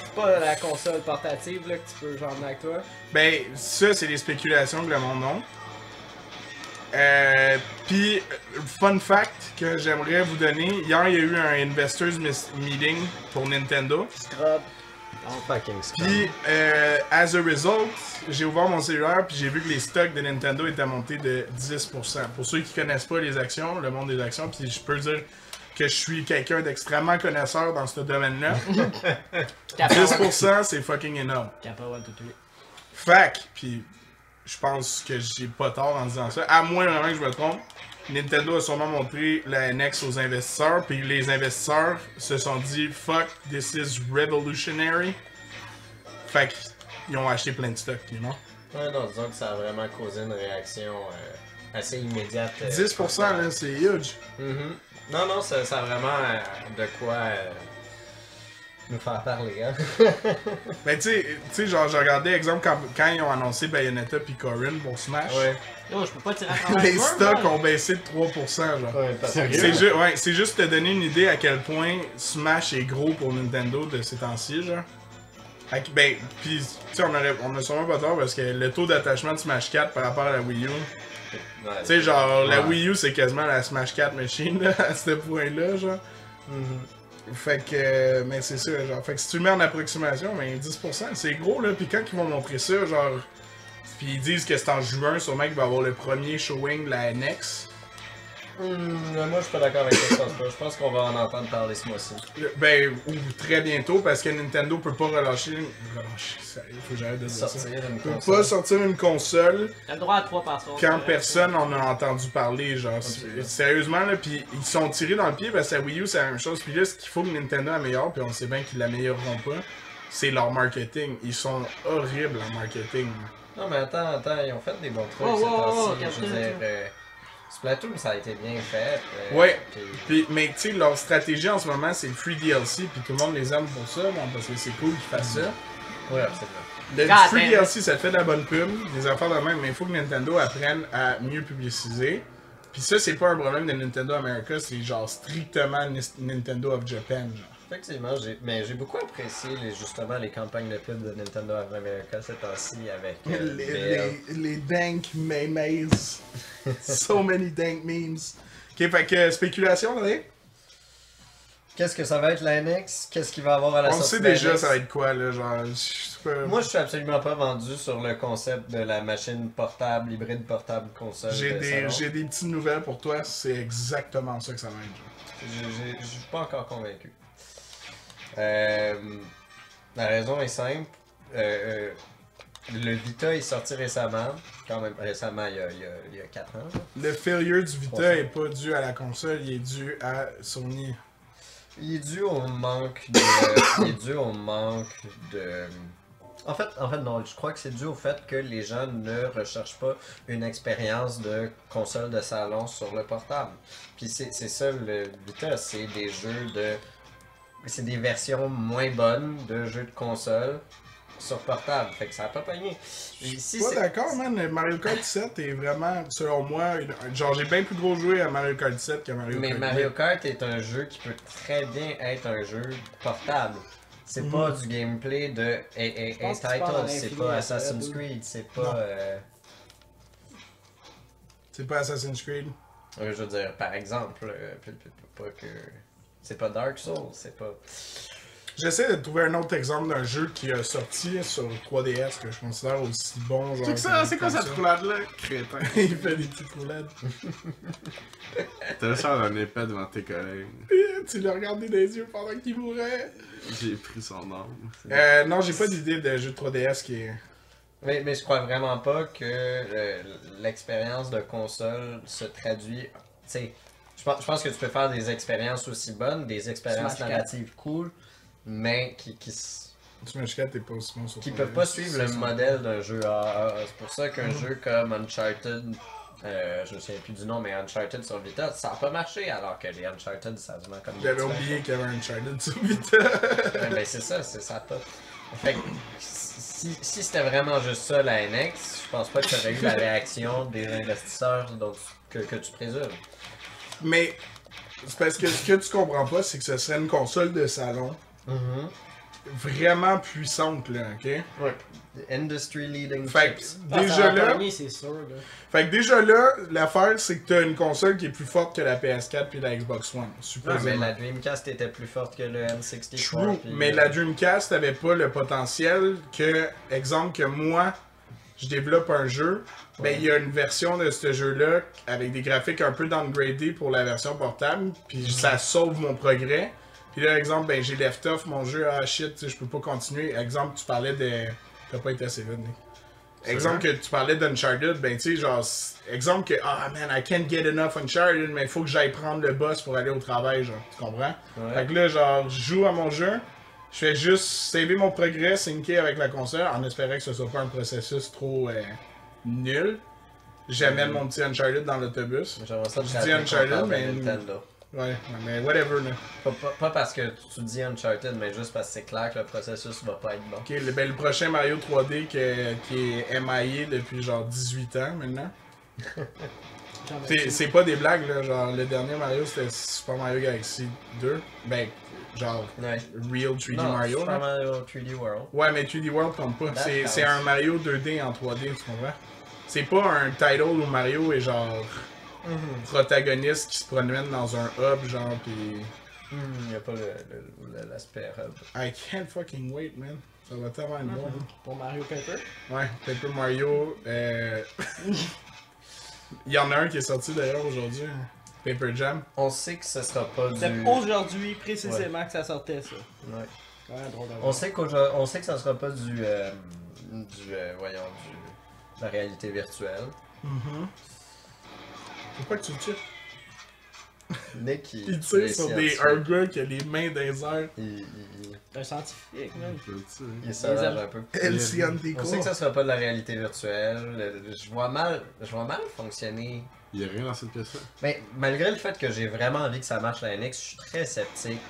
C'est pas la console portative là, que tu peux genre avec toi. Ben, ça, c'est les spéculations que le monde a. Puis, fun fact que j'aimerais vous donner, hier il y a eu un Investors Meeting pour Nintendo. Scrub. Fucking scum. Puis, as a result, j'ai ouvert mon cellulaire puis j'ai vu que les stocks de Nintendo étaient montés de 10%. Pour ceux qui connaissent pas les actions, le monde des actions, puis je peux dire que je suis quelqu'un d'extrêmement connaisseur dans ce domaine-là. 10% c'est fucking énorme. Fac, puis je pense que j'ai pas tort en disant ça, à moins vraiment que je me trompe. Nintendo a sûrement montré la NX aux investisseurs, puis les investisseurs se sont dit fuck, this is revolutionary. Fait qu'ils ont acheté plein de stocks, you know? Ouais, non, disons que ça a vraiment causé une réaction assez immédiate. 10% là, c'est huge. Non, non, ça a vraiment de quoi nous faire parler, hein. Ben tu sais, genre j'ai regardé exemple quand ils ont annoncé Bayonetta puis Corrin pour Smash. Ouais. Yo, je peux pas tirer à travers Les le mur, stocks man. ont baissé de 3%, genre. Ouais, parce que C'est juste te donner une idée à quel point Smash est gros pour Nintendo de ces temps-ci, genre. Ben, pis, tu sais, on a sûrement pas tort parce que le taux d'attachement de Smash 4 par rapport à la Wii U. ouais, Tu sais, genre, la Wii U c'est quasiment la Smash 4 machine, là, à ce point-là, genre. Fait que, mais c'est ça, genre. Fait que si tu le mets en approximation, ben 10%, c'est gros, là. Pis quand ils vont montrer ça, genre. Pis ils disent que c'est en juin, sûrement qu'il va y avoir le premier showing de la NX. moi, je suis pas d'accord avec ça. Je pense qu'on va en entendre parler ce mois-ci. Ben, ou très bientôt, parce que Nintendo peut pas relâcher, sérieux, faut que j'arrête de dire ça. Sortir une Peut console. pas sortir une console T'as le droit à 3 par soir. quand personne en a entendu parler, genre. Absolument. Sérieusement, là, pis ils sont tirés dans le pied parce que la Wii U c'est la même chose. Pis là, ce qu'il faut que Nintendo améliore, pis on sait bien qu'ils l'amélioreront pas, c'est leur marketing. Ils sont horribles en marketing. Non, mais attends, ils ont fait des bons trucs Oh, ces oh, oh, temps-ci. Je veux dire, Splatoon, ça a été bien fait. Ouais. puis- Mais tu sais, leur stratégie en ce moment, c'est le free DLC, puis tout le monde les aime pour ça, bon, parce que c'est cool qu'ils fassent ça. Ouais, absolument. Le God free damn. DLC, ça te fait de la bonne pub, des affaires de même, mais il faut que Nintendo apprenne à mieux publiciser. Puis ça, c'est pas un problème de Nintendo America, c'est genre strictement Nintendo of Japan, genre. Effectivement, j'ai beaucoup apprécié justement les campagnes de pub de Nintendo of America ces temps-ci avec Les dank memes. So many dank memes. Ok, fait que spéculation, là? Qu'est-ce que ça va être la NX? Qu'est-ce qu'il va y avoir à la On le sortie sait de la déjà, NX? ça va être quoi, là, genre. Je sais pas. Moi, je suis absolument pas vendu sur le concept de la machine portable, hybride portable console. J'ai de salon. des petites nouvelles pour toi, c'est exactement ça que ça va être, genre. Je suis pas encore convaincu. La raison est simple. Le Vita est sorti récemment. Quand même récemment, il y a 4 ans. là. Le failure du Vita ça. est pas dû à la console, il est dû à Sony. Il est dû au manque de. il est dû au manque de. En fait, non, je crois que c'est dû au fait que les gens ne recherchent pas une expérience de console de salon sur le portable. Puis c'est ça le Vita, c'est des jeux de. C'est des versions moins bonnes de jeux de console sur portable. Fait que ça a pas pogné. Je suis pas d'accord, man. Mario Kart 7 est vraiment, selon moi, genre j'ai bien plus gros joué à Mario Kart 7 qu'à Mario Mais Kart 8. Mario Kart est un jeu qui peut très bien être un jeu portable. C'est pas du gameplay de pense que tu parles à Title, c'est l'infini, pas à Assassin's ça, Creed, c'est Non. pas. C'est pas Assassin's Creed. Je veux dire, par exemple, pas que. C'est pas Dark Souls, c'est pas. J'essaie de trouver un autre exemple d'un jeu qui a sorti sur 3DS que je considère aussi bon. Genre, C'est quoi cette roulade-là, crétin? Il fait des petites roulades. T'as ça un épée devant tes collègues. Tu l'as regardé dans les yeux pendant qu'il mourait. J'ai pris son âme. Non, j'ai pas d'idée de jeu de 3DS qui est. Mais je crois vraiment pas que l'expérience de console se traduit. Tu sais, je pense que tu peux faire des expériences aussi bonnes, des expériences Smash 4. narratives cool, mais qui Smash 4 t'es pas aussi bon sur qui 3DS. peuvent pas suivre le C'est ça. modèle d'un jeu AA. C'est pour ça qu'un jeu comme Uncharted, je me souviens plus du nom, mais Uncharted sur Vita, ça a pas marché, alors que les Uncharted, ça a du mal comme des J'avais petits oublié qu'il y avait un Uncharted sur Vita. Ouais, ben c'est ça, ça a pas. Fait que Si c'était vraiment juste ça, la NX, je pense pas que tu aurais eu la réaction des investisseurs que tu présumes. Mais c'est parce que ce que tu comprends pas, c'est que ce serait une console de salon vraiment puissante, là, ok? Ouais. Industry leading Fait que chips. déjà là, c'est sûr, là. fait que déjà là, l'affaire c'est que t'as une console qui est plus forte que la PS4 puis la Xbox One, Ouais, mais supposément. la Dreamcast était plus forte que le N64. True, puis- mais la Dreamcast avait pas le potentiel que, exemple, que moi, je développe un jeu, ben il y a une version de ce jeu-là avec des graphiques un peu downgradés pour la version portable, puis ça sauve mon progrès. Puis là, exemple, ben j'ai left off mon jeu, ah shit, tu sais, je peux pas continuer. Exemple, tu parlais de... T'as pas été assez vite, Nick. Exemple que tu parlais d'Uncharted, ben tu sais, genre, exemple que, ah man, I can't get enough Uncharted, mais il faut que j'aille prendre le bus pour aller au travail, genre, tu comprends? Ouais. Fait que là, genre, je joue à mon jeu, je fais juste saver mon progrès, syncer avec la console, en espérant que ce soit pas un processus trop nul. J'amène mon petit Uncharted dans l'autobus. J'aimerais ça te Je dis rappeler qu'on Uncharted, parle de mais- Nintendo. Ouais, mais whatever, là. Pas parce que tu dis Uncharted, mais juste parce que c'est clair que le processus va pas être bon. Ok, le prochain Mario 3D qui est MIA depuis genre 18 ans maintenant. C'est pas des blagues, là. Genre, le dernier Mario c'était Super Mario Galaxy 2. Ben, genre, Ouais. Real 3D Non, Mario. Super Là. Mario 3D World. Ouais, mais 3D World compte pas. That C'est counts. un Mario 2D en 3D, tu comprends? C'est pas un title où Mario est genre protagoniste qui se promène dans un hub, genre, pis. Il y a pas l'aspect hub. I can't fucking wait, man. Ça va tellement être bon. Pour Mario Paper. Ouais, Paper Mario. Il y en a un qui est sorti d'ailleurs aujourd'hui. hein. Paper Jam. On sait que ce sera pas C'est du... aujourd'hui précisément que ça sortait, ça. Ouais. Ouais, drôle d'avoir. On sait que ça sera pas de la réalité virtuelle. Pourquoi que tu le tues? Nick, Il tire sur un gars qui a les mains dans les airs. Il Un scientifique, man. est sauvage un peu. El On Ciantico. sait que ça sera pas de la réalité virtuelle. Je vois mal fonctionner. Il y a rien dans cette pièce-là. Mais malgré le fait que j'ai vraiment envie que ça marche la NX, je suis très sceptique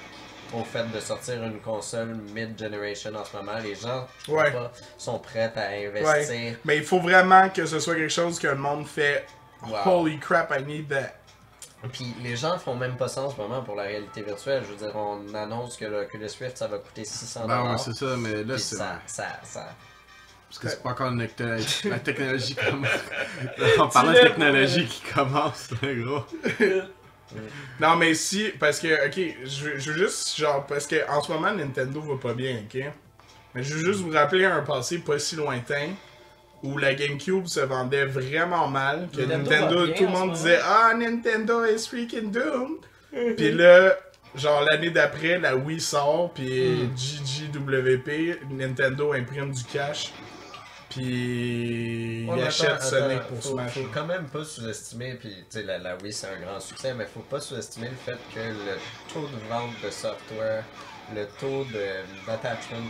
au fait de sortir une console mid-generation en ce moment. Les gens je crois Ouais. pas, sont prêts à investir. Mais il faut vraiment que ce soit quelque chose que le monde fait. Wow. Holy crap, I need that. Puis les gens font même pas ça en ce moment pour la réalité virtuelle. Je veux dire, on annonce que le Oculus Rift ça va coûter 600$. Ben ouais, c'est ça, mais là Puis c'est. ça. Parce que c'est pas encore la technologie qui commence. On parle de technologie qui commence, là, gros. Non, mais si, parce que, ok, je veux juste, genre, parce que en ce moment, Nintendo va pas bien, ok? Mais je veux juste vous rappeler un passé pas si lointain où la GameCube se vendait vraiment mal, que Nintendo Nintendo, va bien tout le en monde ce disait « Ah, Nintendo is freaking doomed! » Puis là, genre l'année d'après, la Wii sort, puis GGWP, Nintendo imprime du cash, puis Ouais, il mais achète attends, Sonic pour faut Smash. quand même pas sous-estimer, puis tu sais, la Wii c'est un grand succès, mais faut pas sous-estimer le fait que le taux de vente de software, le taux d'attachment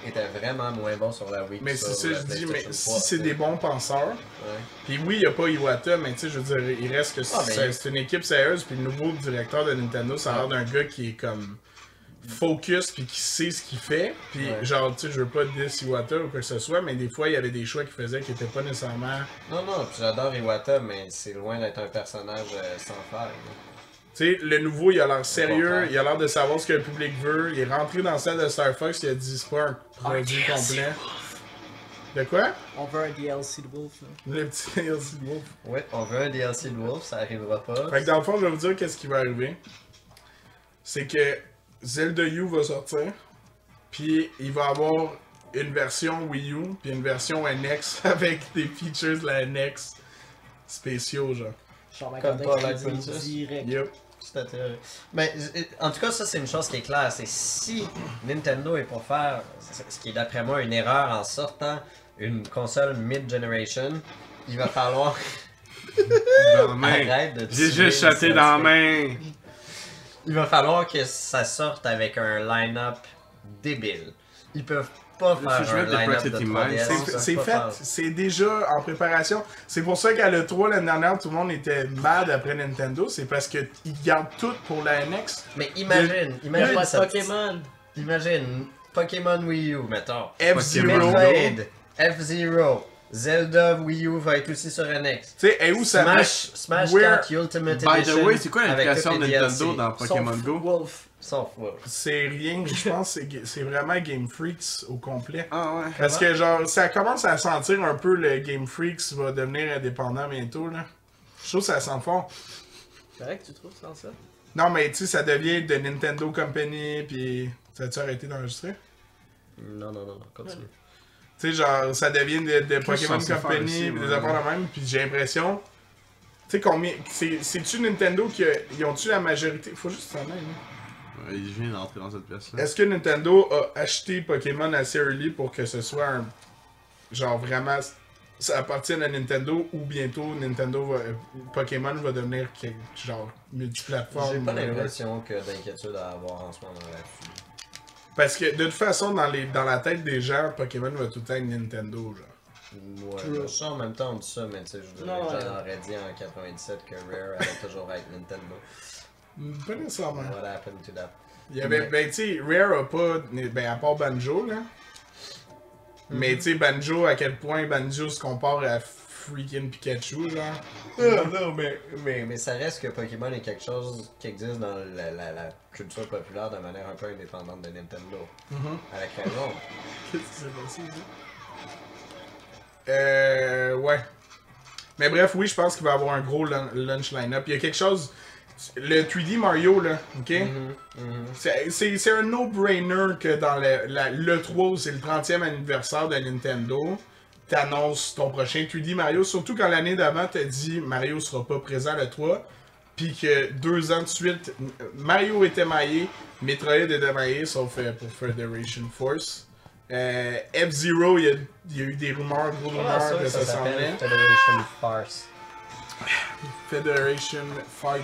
était vraiment moins bon sur la Wii. que Mais sur c'est ça, la je dis, mais PlayStation si 3, c'est tu des sais. bons penseurs, Ouais. puis oui, il n'y a pas Iwata, mais tu sais, je veux dire, il reste que mais- c'est une équipe sérieuse, puis le nouveau directeur de Nintendo, ça a l'air d'un gars qui est comme focus, puis qui sait ce qu'il fait, puis Ouais. genre, tu sais, je veux pas dire Iwata ou quoi que ce soit, mais des fois, il y avait des choix qu'il faisait qui étaient pas nécessairement... Non, puis j'adore Iwata, mais c'est loin d'être un personnage sans faire. Tu sais, le nouveau, il a l'air comprends. sérieux, il a l'air de savoir ce que le public veut, il est rentré dans la salle de Star Fox, il a dit, c'est pas un produit complet. De quoi? On veut un DLC de Wolf, là. Le petit DLC de Wolf. Ouais, on veut un DLC de Wolf, ça arrivera pas. Fait que dans le fond, je vais vous dire qu'est-ce qui va arriver. C'est que Zelda U va sortir, puis il va avoir une version Wii U, puis une version NX avec des features de la NX spéciaux, genre. Genre, Comme McConnell Twilight qui dit Princess. direct. Yep. C'est-à-dire- Mais en tout cas, ça c'est une chose qui est claire, c'est si Nintendo est pour faire, ce qui est d'après moi une erreur en sortant une console mid-generation, il va falloir Dans la main. arrête de J'ai tuer juste chaté le dans la scientifique. main. Il va falloir que ça sorte avec un line-up débile. Ils peuvent pas Je faire vais un mettre des line-up petites de images. 3DS. ils peuvent C'est pas fait, faire- c'est déjà en préparation. C'est pour ça qu'à l'E3 l'année dernière, tout le monde était mad après Nintendo. C'est parce qu'ils gardent tout pour la NX. Mais imagine Il y a pas de cette- Pokémon. Imagine Pokémon Wii U, mettons. F-Zero. Metroid, F-Zero. Zelda Wii U va être aussi sur NX. Tu sais, où ça Smash Where- 4 Ultimate By Edition. the way, c'est quoi avec l'implication de tous les Nintendo DLC? dans Pokémon Go? Wolf. Sauf Wolf. C'est rien, je pense que c'est vraiment Game Freaks au complet. Ah ouais. Parce que genre, ça commence à sentir un peu le Game Freaks va devenir indépendant bientôt là. Je trouve que ça sent fort. C'est vrai que tu trouves ça? Non mais tu sais, ça devient de Nintendo Company pis... Ça a-tu arrêté d'enregistrer? Non, continue. Tu sais, genre, ça devient de Pokémon censé faire Company, aussi, pis ouais. des affaires de même, pis j'ai l'impression... Tu sais combien... C'est-tu Nintendo qui... Ils ont-tu la majorité? Faut juste s'en aller, hein. Ouais, je viens d'entrer dans cette pièce-là. Est-ce que Nintendo a acheté Pokémon assez early pour que ce soit un... Genre vraiment... Ça appartienne à Nintendo ou bientôt Nintendo va... Pokémon va devenir genre multiplateforme. J'ai pas l'impression que d'inquiétude à avoir en ce moment là-dessus. Parce que de toute façon, dans la tête des gens, Pokémon va tout le temps être Nintendo, genre. Ouais, ça en même temps on dit ça, mais tu sais, je dirais Non, que ouais. j'en aurais dit en 97 que Rare allait toujours être Nintendo. Pas nécessairement. What happened to that? Il y avait, ben tu sais, Rare a pas, ben à part Banjo, là. Mais tu sais, Banjo, à quel point Banjo se compare à freaking Pikachu, genre. Non, mais ça reste que Pokémon est quelque chose qui existe dans la culture populaire de manière un peu indépendante de Nintendo. Avec raison. Qu'est-ce qui s'est passé, ça? Ouais. Mais bref, oui, je pense qu'il va y avoir un gros lunch line-up. Il y a quelque chose... Le 3D Mario, là, ok? C'est un no-brainer que dans le 3, c'est le 30e anniversaire de Nintendo, t'annonces ton prochain 3D Mario, surtout quand l'année d'avant t'as dit Mario sera pas présent le 3, puis que 2 ans de suite, Mario était maillé, Metroid était maillé, sauf pour Federation Force. F-Zero, il y a eu des rumeurs, gros rumeurs que ça s'en venait. Federation Farce. Federation Fight.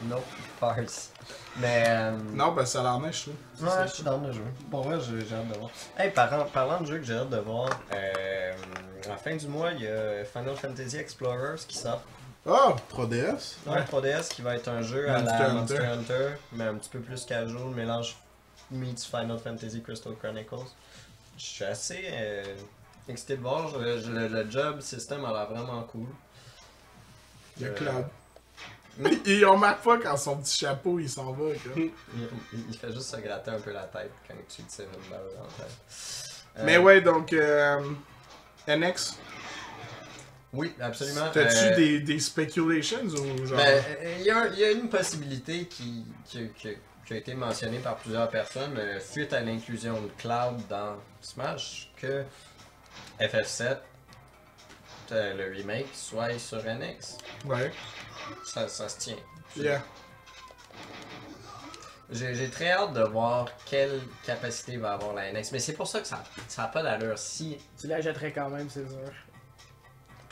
Non, Farce. Mais. Non, parce que ça a l'air nice, je trouve. Ouais, je suis dans le jeu. Pour vrai, j'ai hâte de voir. Hey, parlant de jeu que j'ai hâte de voir, à la fin du mois, il y a Final Fantasy Explorers qui sort. Oh! 3DS? Ouais, 3DS qui va être un jeu à la Monster Hunter, mais un petit peu plus casual, mélange meets Final Fantasy Crystal Chronicles. Je suis assez excité de voir, le job system a l'air vraiment cool. Il y a Cloud. Il remarque pas quand son petit chapeau il s'en va. Quoi. Il fait juste se gratter un peu la tête quand tu tires une balle dans la tête. Mais ouais, donc NX. Oui, absolument. T'as-tu des speculations ou genre. Ben, il y a une possibilité qui a été mentionnée par plusieurs personnes suite à l'inclusion de Cloud dans Smash que FF7, le remake, soit sur NX. Ouais. Ça se tient. Yeah. J'ai très hâte de voir quelle capacité va avoir la NX, mais c'est pour ça que ça n'a pas d'allure. Si, Tu la jetterais quand même, c'est sûr.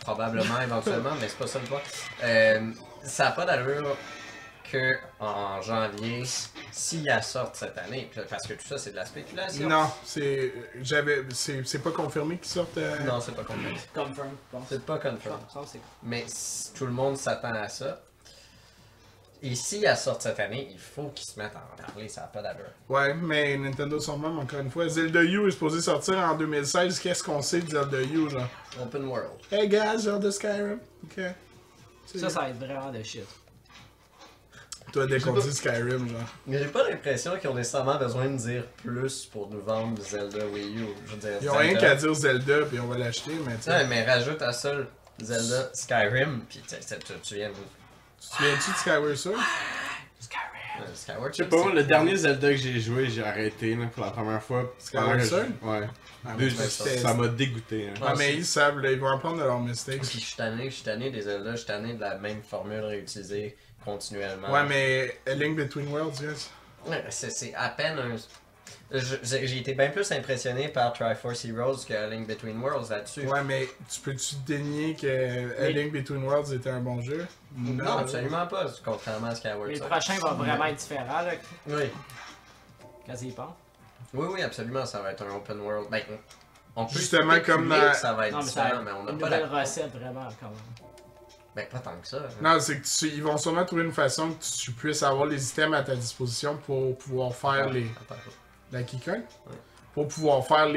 probablement, éventuellement, mais c'est pas ça le point. Ça n'a pas d'allure que en janvier, s'il y a sorte cette année, parce que tout ça c'est de la spéculation. Non, c'est pas confirmé qu'ils sortent. Non, c'est pas confirmé. Confirm, je pense. C'est pas confirmé. Ça, c'est... Mais tout le monde s'attend à ça. Et s'il y a sorte cette année, il faut qu'ils se mettent à en parler, ça n'a pas d'allure. Ouais, mais Nintendo sont même encore une fois. Zelda U est supposé sortir en 2016. Qu'est-ce qu'on sait de Zelda U, genre? Open World. Hey guys, Zelda Skyrim. Ok. Ça va être vraiment de shit. Toi, dès qu'on dit Skyrim, genre. Mais j'ai pas l'impression qu'ils ont nécessairement besoin de dire plus pour nous vendre Zelda Wii U. Je veux dire, Ils ont rien qu'à dire Zelda, puis on va l'acheter, mais tu sais. Ouais, mais rajoute à ça Zelda Skyrim, pis tu viens de... Tu te souviens-tu de Skyward Sword? Skyward Je sais pas, le dernier Zelda que j'ai joué, j'ai arrêté là, pour la première fois. Skyward Sword? Ouais. Ah, Deux- mais ça m'a dégoûté. Hein. Ah, mais ils savent, là, ils vont apprendre de leurs mistakes. Puis je suis tanné des Zelda, je suis tanné de la même formule réutilisée continuellement. Ouais, mais A Link Between Worlds, yes. Ouais, c'est à peine un... J'ai été bien plus impressionné par Triforce Heroes que A Link Between Worlds là-dessus. Ouais, mais tu peux-tu dénier que A Link Between Worlds était un bon jeu? Non, absolument pas, contrairement à Skyward Les Sword. prochains vont vraiment être différents, là, Oui. quand ils y pensent. Oui, absolument, ça va être un open world. Ben, on peut Justement, spéculer comme que dans- ça va être Non, mais ça différent, va mais on être n'a une pas la... nouvelle recette, vraiment, quand même. Ben, pas tant que ça. hein. Non, c'est que ils vont sûrement trouver une façon que tu puisses avoir les items à ta disposition pour pouvoir faire les... Attends. La keycard? pour pouvoir faire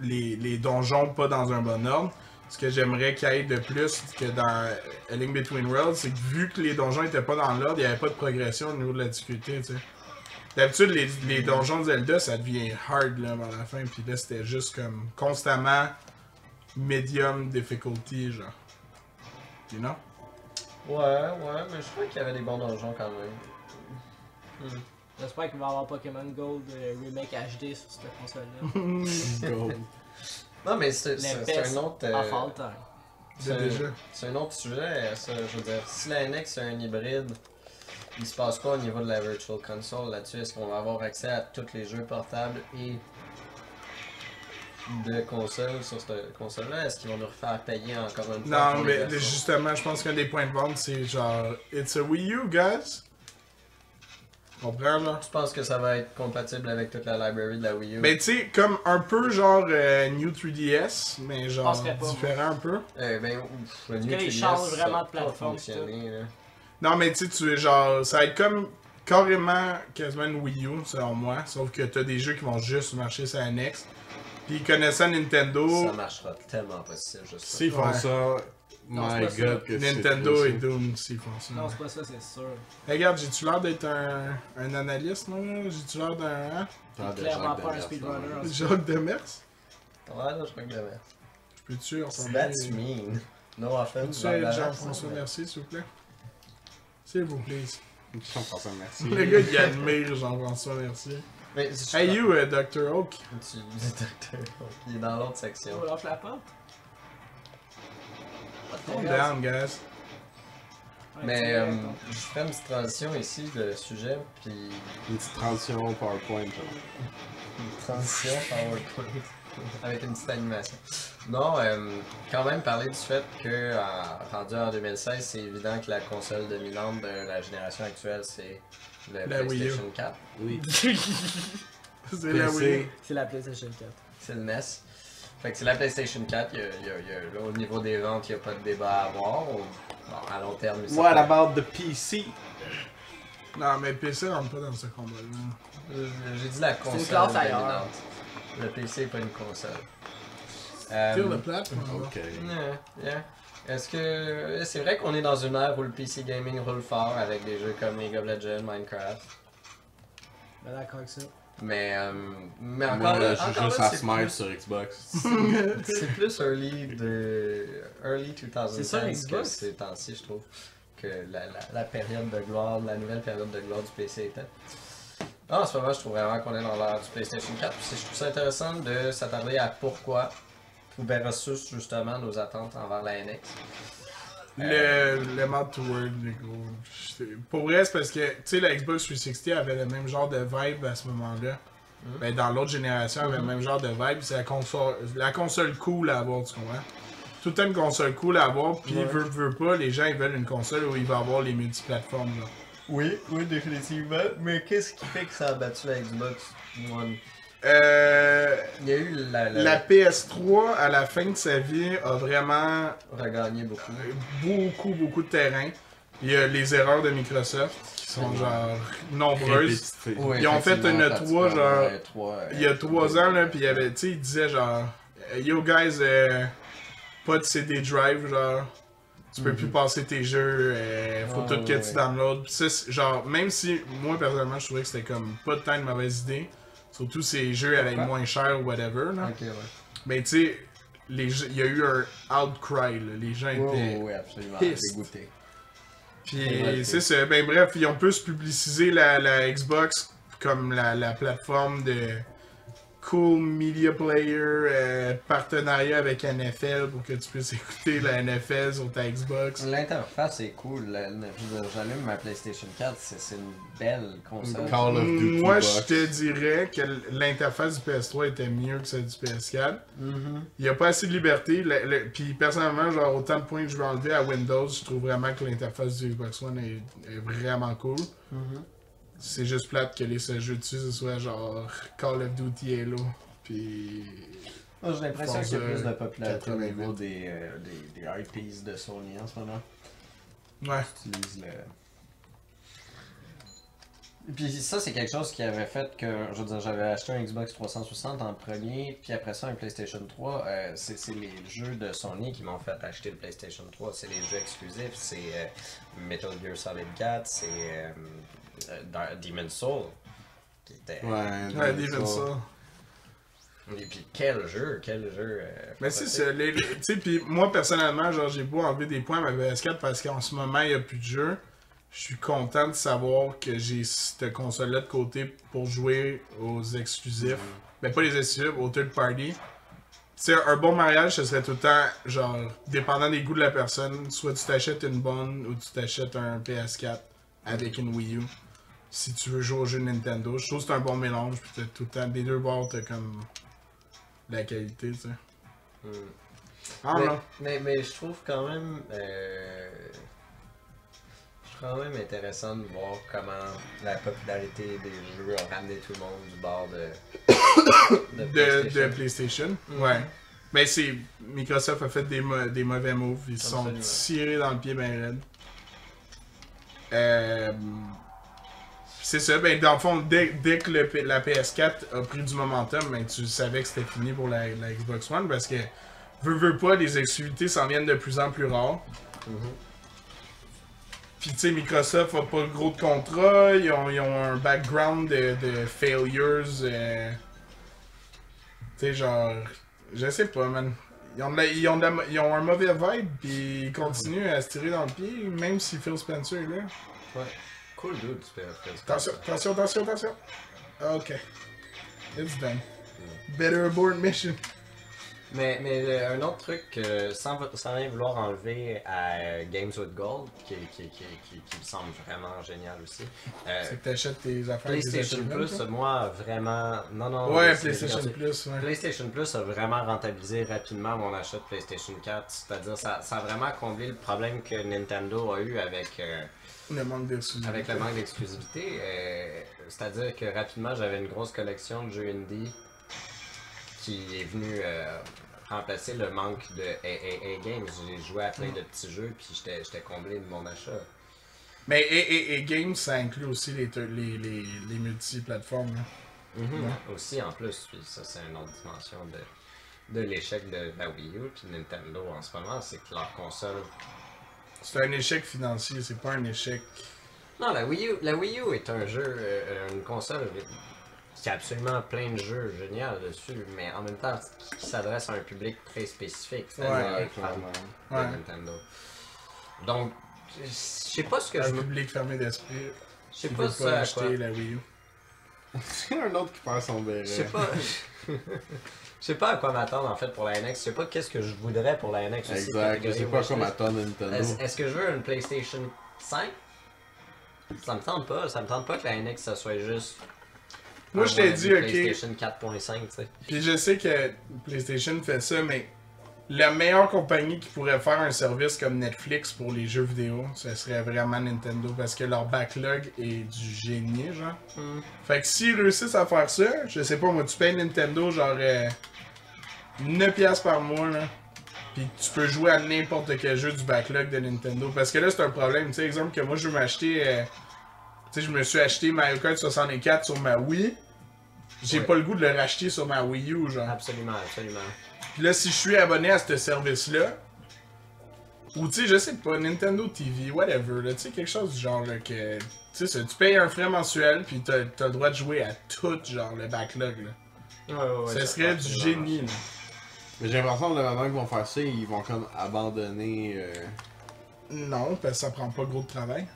les donjons pas dans un bon ordre. Ce que j'aimerais qu'il y ait de plus que dans A Link Between Worlds, c'est que vu que les donjons étaient pas dans l'ordre, il n'y avait pas de progression au niveau de la difficulté, tu sais. D'habitude, les donjons de Zelda, ça devient hard là, vers la fin, puis là, c'était juste comme constamment medium difficulty, genre. You know? Ouais, mais je trouvais qu'il y avait des bons donjons quand même. J'espère qu'il va y avoir Pokémon Gold Remake HD sur cette console-là. Gold. Non, mais c'est Les un autre. Fall Time. C'est un autre sujet, ça. Je veux dire, si la NX c'est un hybride, il se passe quoi au niveau de la Virtual Console là-dessus? Est-ce qu'on va avoir accès à tous les jeux portables et de consoles sur cette console-là? Est-ce qu'ils vont nous refaire payer encore une fois? Non, mais justement, je pense qu'un des points de vente, c'est genre, it's a Wii U, guys. Comprends, là? Je pense que ça va être compatible avec toute la library de la Wii U. Ben, tu sais, comme un peu genre New 3DS, mais genre penserais pas, différent un peu. Ben, le Parce New que ils 3DS, changent ça vraiment a de pas plateforme, fonctionné, là. Non, mais tu sais, tu es genre, ça va être comme carrément quasiment une Wii U, selon moi. Sauf que t'as des jeux qui vont juste marcher sur la NX. Puis connaissant Nintendo, Ça marchera tellement pas si c'est juste ça. S'ils font Ouais. ça, Non, my c'est pas god, que c'est Nintendo trop et ça. Doom, s'ils font ça. Non, c'est pas ça, c'est sûr. Regarde, j'ai-tu l'air d'être un analyste, moi? Là? J'ai-tu l'air d'un... Hein? T'as de Clairement Jacques pas un Demers, speedrunner. là. en tout cas. Jacques Demers? Ouais, là, je crois que j'avais. Peux-tu ressembler... That's mean. No offense. Peux-tu être Jean-François Mercier, s'il vous plaît? S'il vous plaît. Jean-François, merci. Le gars, il admire Jean-François Mercier. Mais je Hey you, Dr. Oak. Tu dis docteur. Il est dans l'autre section. On lâche la porte. Calm down, guys. Mais je ferai une petite transition ici de sujet, puis Une petite transition PowerPoint, genre. une transition PowerPoint avec une petite animation. Non, quand même parler du fait que rendu en 2016, c'est évident que la console dominante de la génération actuelle, c'est le La Wii U. PlayStation 4. Oui. C'est la Wii. C'est la PlayStation 4. C'est le NES. Fait que c'est la PlayStation 4. Là, au niveau des ventes, il n'y a pas de débat à avoir. Bon, à long terme, il What about the PC? Non, mais PC rentre pas dans ce combat-là. J'ai dit la une console classe ailleurs. dominante. Le PC n'est pas une console. Tire le plat, Ok. Yeah. Est-ce que c'est vrai qu'on est dans une ère où le PC gaming roule fort avec des jeux comme League of Legends, Minecraft, Ben d'accord avec ça. mais Moi, encore là, je joue encore juste là, à c'est Smite plus- sur Xbox. c'est plus early 2010 C'est ça, que Xbox? ces temps-ci, je trouve que la période de gloire, la nouvelle période de gloire du PC était. Non, en ce moment, je trouve vraiment qu'on est dans l'ère du PlayStation 4. Puis je trouve ça intéressant de s'attarder à pourquoi, ou versus justement nos attentes envers la NX. Le mode to word, les gros. Pour vrai, c'est parce que, tu sais, la Xbox 360 avait le même genre de vibe à ce moment-là. Ben, dans l'autre génération, elle avait le même genre de vibe. C'est la console cool à avoir, tu comprends? Tout le temps une console cool à avoir, puis veut pas, les gens ils veulent une console où il va avoir les multiplateformes. Là. Oui, définitivement. Mais qu'est-ce qui fait que ça a battu la Xbox One? Il y a eu La PS3, à la fin de sa vie, a vraiment regagné beaucoup. beaucoup de terrain. Il y a les erreurs de Microsoft qui sont genre nombreuses. Répétitif. Oui, Ils ont fait effectivement, une quand tu 3 parles genre de 3, il y a 3 ans là, puis il y avait, tu sais, il disait genre yo guys, pas de CD drive genre. Tu peux plus passer tes jeux, faut tout que tu downloads. Pis ça, genre, même si moi personnellement je trouvais que c'était comme pas de temps de mauvaise idée, surtout ces jeux allaient moins cher ou whatever là. Ok, ouais. Mais tu sais, il y a eu un outcry là, les gens étaient. Oui, absolument. pissed. Dégoûté. Puis c'est ça, ben bref, ils ont plus publicisé la Xbox comme la plateforme de cool media player, partenariat avec NFL pour que tu puisses écouter la NFL sur ta Xbox. L'interface est cool. J'allume ma PlayStation 4, c'est une belle console. Call of Duty Moi, Box. je te dirais que l'interface du PS3 était mieux que celle du PS4. Il n'y a pas assez de liberté. Puis personnellement, genre, autant de points que je veux enlever à Windows, je trouve vraiment que l'interface du Xbox One est vraiment cool. C'est juste plate que les seuls jeux dessus, ce soit genre Call of Duty Halo. Puis. Moi, j'ai l'impression qu'il y a Forza plus de popularité au 88. niveau des IPs de Sony en ce moment. Ouais. Utilise Puis ça, c'est quelque chose qui avait fait que, je veux dire, j'avais acheté un Xbox 360 en premier, puis après ça, un PlayStation 3. C'est les jeux de Sony qui m'ont fait acheter le PlayStation 3. C'est les jeux exclusifs. C'est Metal Gear Solid 4, c'est Demon's Soul. Qui était... Ouais, Demon's Soul. Et puis quel jeu. Mais c'est ça, tu sais, puis moi personnellement, genre j'ai beau enlever des points à ma PS4 parce qu'en ce moment il n'y a plus de jeux. Je suis content de savoir que j'ai cette console-là de côté pour jouer aux exclusifs. Mais pas les exclusifs, aux third party. Tu sais, un bon mariage, ce serait tout le temps, genre, dépendant des goûts de la personne, soit tu t'achètes une bonne ou tu t'achètes un PS4 avec une Wii U. Si tu veux jouer aux jeux Nintendo, je trouve que c'est un bon mélange. Puis t'as tout le temps, des deux bords, t'as comme la qualité, tu sais. Ah non. Mais je trouve quand même. Quand même intéressant de voir comment la popularité des jeux a ramené tout le monde du bord de PlayStation. Ouais. Mais c'est Microsoft a fait des mauvais moves. Ils se sont tirés dans le pied bien raide. C'est ça. Ben, dans le fond, dès que la PS4 a pris du momentum, ben, tu savais que c'était fini pour la Xbox One parce que veux pas, les exclusivités s'en viennent de plus en plus rares. Pis tu sais, Microsoft a pas gros de contrats, ils ont un background de failures. Tu sais, genre. Je sais pas, man. Ils ont un mauvais vibe, pis ils continuent à se tirer dans le pied, même si Phil Spencer est là. Ouais. Cool dude, Phil Spencer. Attention. Ok. It's done. Better abort mission. Mais un autre truc, sans rien vouloir enlever à Games with Gold, qui me semble vraiment génial aussi. C'est que t'achètes tes affaires. PlayStation Plus, moi, vraiment... Non. Ouais, PlayStation Plus, ouais. PlayStation Plus a vraiment rentabilisé rapidement mon achat de PlayStation 4. C'est-à-dire, ça a vraiment comblé le problème que Nintendo a eu avec... le manque d'exclusivité. Avec le manque d'exclusivité. C'est-à-dire que rapidement, j'avais une grosse collection de jeux indie qui est venu remplacer le manque de AAA Games. J'ai joué à plein de petits jeux puis j'étais comblé de mon achat. Mais AAA Games, ça inclut aussi les multiplateformes. Aussi en plus, puis ça c'est une autre dimension de l'échec de la Wii U puis Nintendo en ce moment, c'est que leur console... C'est un échec financier, c'est pas un échec... Non, la Wii U est un jeu, une console qui a absolument plein de jeux géniaux dessus, mais en même temps qui s'adresse à un public très spécifique, c'est-à-dire les fans de Nintendo. Donc, je sais pas ce que un public fermé d'esprit. Je sais pas ça acheter la Wii U. C'est un autre qui perd son béret. Je sais pas. Je sais pas à quoi m'attendre en fait pour la NX. Je sais pas qu'est-ce que je voudrais pour la NX aussi. Exact, je sais pas à quoi m'attendre Nintendo. Est-ce que je veux une PlayStation 5? Ça me tente pas que la NX ça soit juste. Moi je t'ai dit, ok. PlayStation 4.5, tu sais. Puis je sais que PlayStation fait ça, mais la meilleure compagnie qui pourrait faire un service comme Netflix pour les jeux vidéo, ce serait vraiment Nintendo parce que leur backlog est du génie, genre. Fait que s'ils réussissent à faire ça, je sais pas, moi, tu payes Nintendo genre 9$ par mois, là. Pis tu peux jouer à n'importe quel jeu du backlog de Nintendo. Parce que là, c'est un problème. Tu sais, exemple que moi, je veux m'acheter. Tu sais, je me suis acheté Mario Kart 64 sur ma Wii. J'ai pas le goût de le racheter sur ma Wii U, genre. Absolument. Pis là, si je suis abonné à ce service-là, ou tu sais, je sais pas, Nintendo TV, whatever, là, tu sais, quelque chose du genre, là, que. Tu sais, tu payes un frais mensuel, pis t'as le droit de jouer à tout, genre, le backlog, là. Ouais, ça serait du génie, là. Mais j'ai l'impression que le moment qu'ils vont faire ça, ils vont comme abandonner. Non, parce que ça prend pas gros de travail.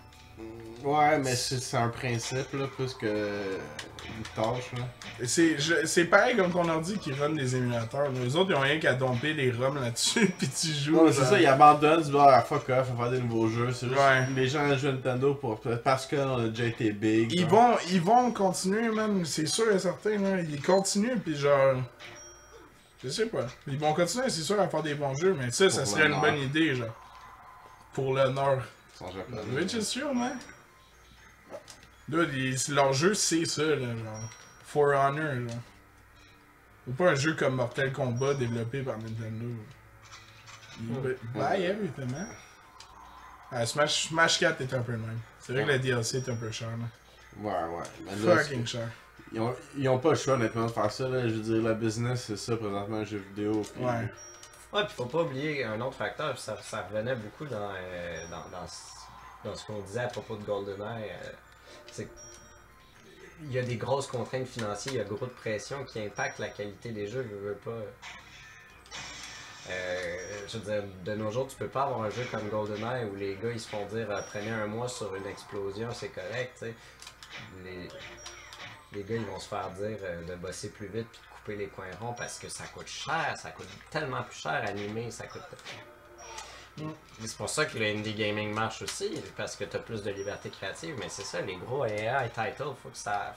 Ouais, mais c'est un principe, là, plus que une tâche, là. C'est pareil comme qu'on leur dit qu'ils run des émulateurs. Les autres, ils ont rien qu'à domper les ROM là-dessus, pis tu joues. Non, c'est ça, ils abandonnent, tu vas fuck off, faut faire des nouveaux jeux. C'est juste ouais. Les gens jouent Nintendo parce qu'on a déjà été big. Ils vont continuer, man, c'est sûr et certain, là. Ils continuent, pis genre. Je sais pas. Ils vont continuer, c'est sûr, à faire des bons jeux, mais ça serait une bonne idée, genre. Pour l'honneur. Which is true, man. Là, leur jeu, c'est ça, là, genre. For Honor, genre. C'est pas un jeu comme Mortal Kombat développé par Nintendo. Buy everything, man. Smash 4 est un peu le même. C'est vrai que la DLC est un peu cher, là. Ouais. Mais là, Fucking cher. ils ont pas le choix, honnêtement, de faire ça. Là. Je veux dire, la business, c'est ça, présentement, un jeu vidéo. Puis... Ouais. Ouais, pis faut pas oublier un autre facteur, pis ça revenait beaucoup dans ce qu'on disait à propos de GoldenEye. C'est qu'il y a des grosses contraintes financières, il y a beaucoup de pression qui impactent la qualité des jeux, je veux pas. Je veux dire, de nos jours, tu peux pas avoir un jeu comme GoldenEye où les gars ils se font dire prenez un mois sur une explosion, c'est correct, tu sais. Les gars ils vont se faire dire de bosser plus vite puis de couper les coins ronds parce que ça coûte cher, ça coûte tellement plus cher à animer, ça coûte. C'est pour ça que le indie gaming marche aussi, parce que tu as plus de liberté créative, mais c'est ça, les gros AI titles, faut que ça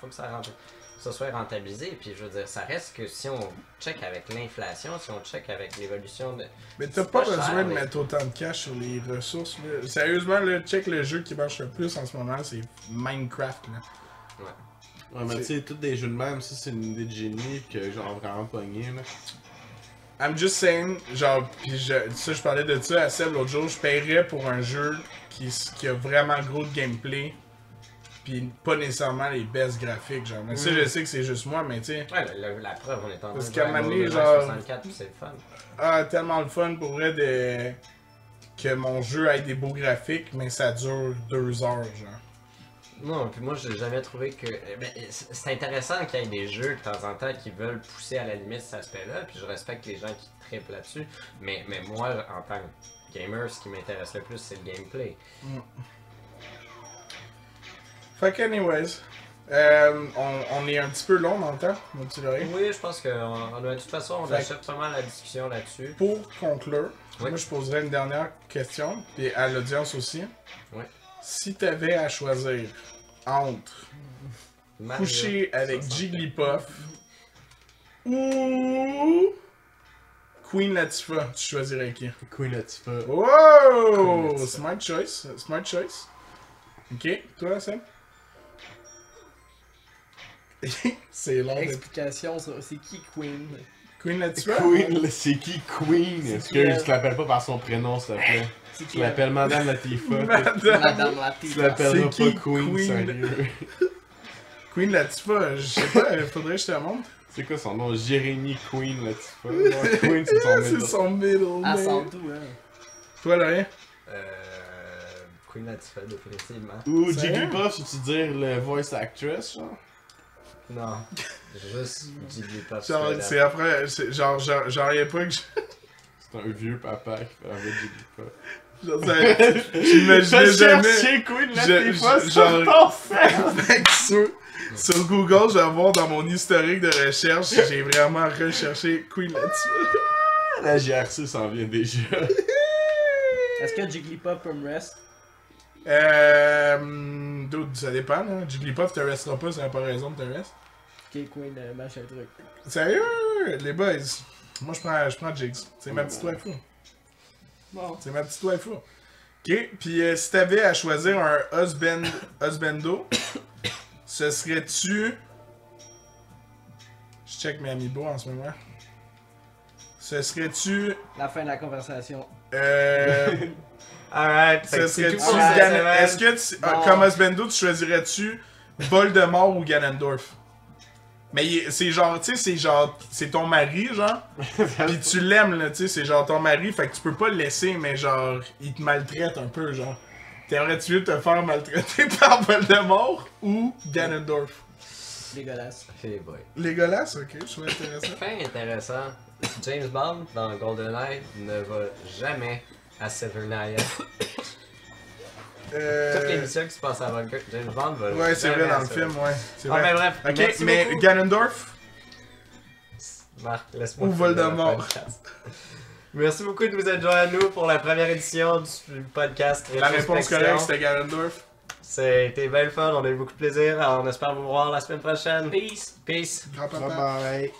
soit rentabilisé, puis je veux dire, ça reste que si on check avec l'inflation, si on check avec l'évolution de... Mais t'as pas besoin de mettre autant de cash sur les ressources, là. Sérieusement, là, check le jeu qui marche le plus en ce moment, c'est Minecraft, là. Ouais, mais tu sais, tous des jeux de même, ça c'est une idée de génie que genre vraiment pogné, là. I'm just saying, genre, pis je parlais de ça à Seb l'autre jour, je paierais pour un jeu qui a vraiment gros de gameplay, pis pas nécessairement les best graphiques, genre. Mais ça, je sais que c'est juste moi, mais tu sais. Ouais, la preuve, on est en train parce de qu'à un jouer à moment donné, GoldenEye genre. 64, puis c'est le fun. Ah, tellement le fun pour vrai que mon jeu ait des beaux graphiques, mais ça dure 2 heures, genre. Non, puis moi, j'ai jamais trouvé que... Ben, c'est intéressant qu'il y ait des jeux de temps en temps qui veulent pousser à la limite cet aspect-là, puis je respecte les gens qui trippent là-dessus, mais moi, en tant que gamer, ce qui m'intéresse le plus, c'est le gameplay. Fait que anyways, on est un petit peu long dans le temps, mon petit Laurie. Oui, je pense que de toute façon, on achète pas mal la discussion là-dessus. Pour conclure, Oui. moi je poserais une dernière question, puis à l'audience aussi. Oui. Si t'avais à choisir entre Mario coucher avec 64. Jigglypuff ou Queen Latifah, tu choisirais qui? Queen Latifah. Wow! Latifah. Smart choice, smart choice. Ok, toi Sam? C'est long. Explication sur c'est qui Queen. Queen Latifah? Queen, c'est qui Queen? Est-ce qui que elle? je l'appelle pas par son prénom, s'il te plaît? C'est Tu qui l'appelles Madame Latifah. Madame Madame Tu Latifah. l'appelleras C'est qui pas Queen, Queen? sérieux. Queen Latifah, je sais pas, faudrait que je te montre. C'est quoi son nom? Jérémy Queen Latifah. Non, Queen, c'est son C'est middle. son middle À name. Santou, hein. Toi, Laurie? Queen Latifah, définitivement. Ou Sérieux? Jigglypuff, si tu dire le voice actress, genre. Non, juste Jigglypuff. Genre, straight up. c'est après, genre, il y a pas que C'est un vieux papa qui fait la voix de Jigglypuff. genre, j'imaginais jamais. cherché Queen Latifah, je- c'est genre- ton frère! Fait que sur Google, je vais voir dans mon historique de recherche, j'ai vraiment recherché Queen Latifah. La GRC s'en vient déjà. Est-ce que Jigglypuff peut me rest? Dude, ça dépend, là. Jigglypuff te restera pas, ça n'a pas raison de te rester. Ok, Queen, machin truc. Sérieux, les boys? Moi, je prends Jigs. C'est ma petite waifu. Bon. C'est ma petite waifu. Ok, puis si t'avais à choisir un husbando, ce serait-tu... Je check mes amiibo en ce moment. Ce serait-tu... La fin de la conversation. Alright, Ce serait-tu... tout pour cette semaine. Est-ce que, Bon. comme husbando, tu choisirais-tu Voldemort ou Ganondorf? Mais c'est genre, tu sais, c'est genre, c'est ton mari, genre, pis tu l'aimes, là, tu sais, c'est genre ton mari, fait que tu peux pas le laisser, mais genre, il te maltraite un peu, genre. T'aimerais-tu mieux te faire maltraiter par Voldemort ou Ganondorf? Dégueulasse. Hey boy. Legolas, ok, je trouve intéressant. Fin intéressant. James Bond dans GoldenEye ne va jamais à Severnaya. Toutes les missions qui se passent avant James Bond va Ouais, c'est vrai jamais dans à le film, Severnaya. ouais. C'est Ah, vrai. ben bref, Ok, merci mais beaucoup. Ganondorf? Marc, laisse-moi Ou finir le Voldemort. podcast. Merci beaucoup de vous être joints à nous pour la première édition du podcast. La réponse Rétrospection. correcte, c'était Ganondorf. C'était bien le fun, on a eu beaucoup de plaisir. On espère vous voir la semaine prochaine. Peace. Peace. Grand-papa. Bye bye.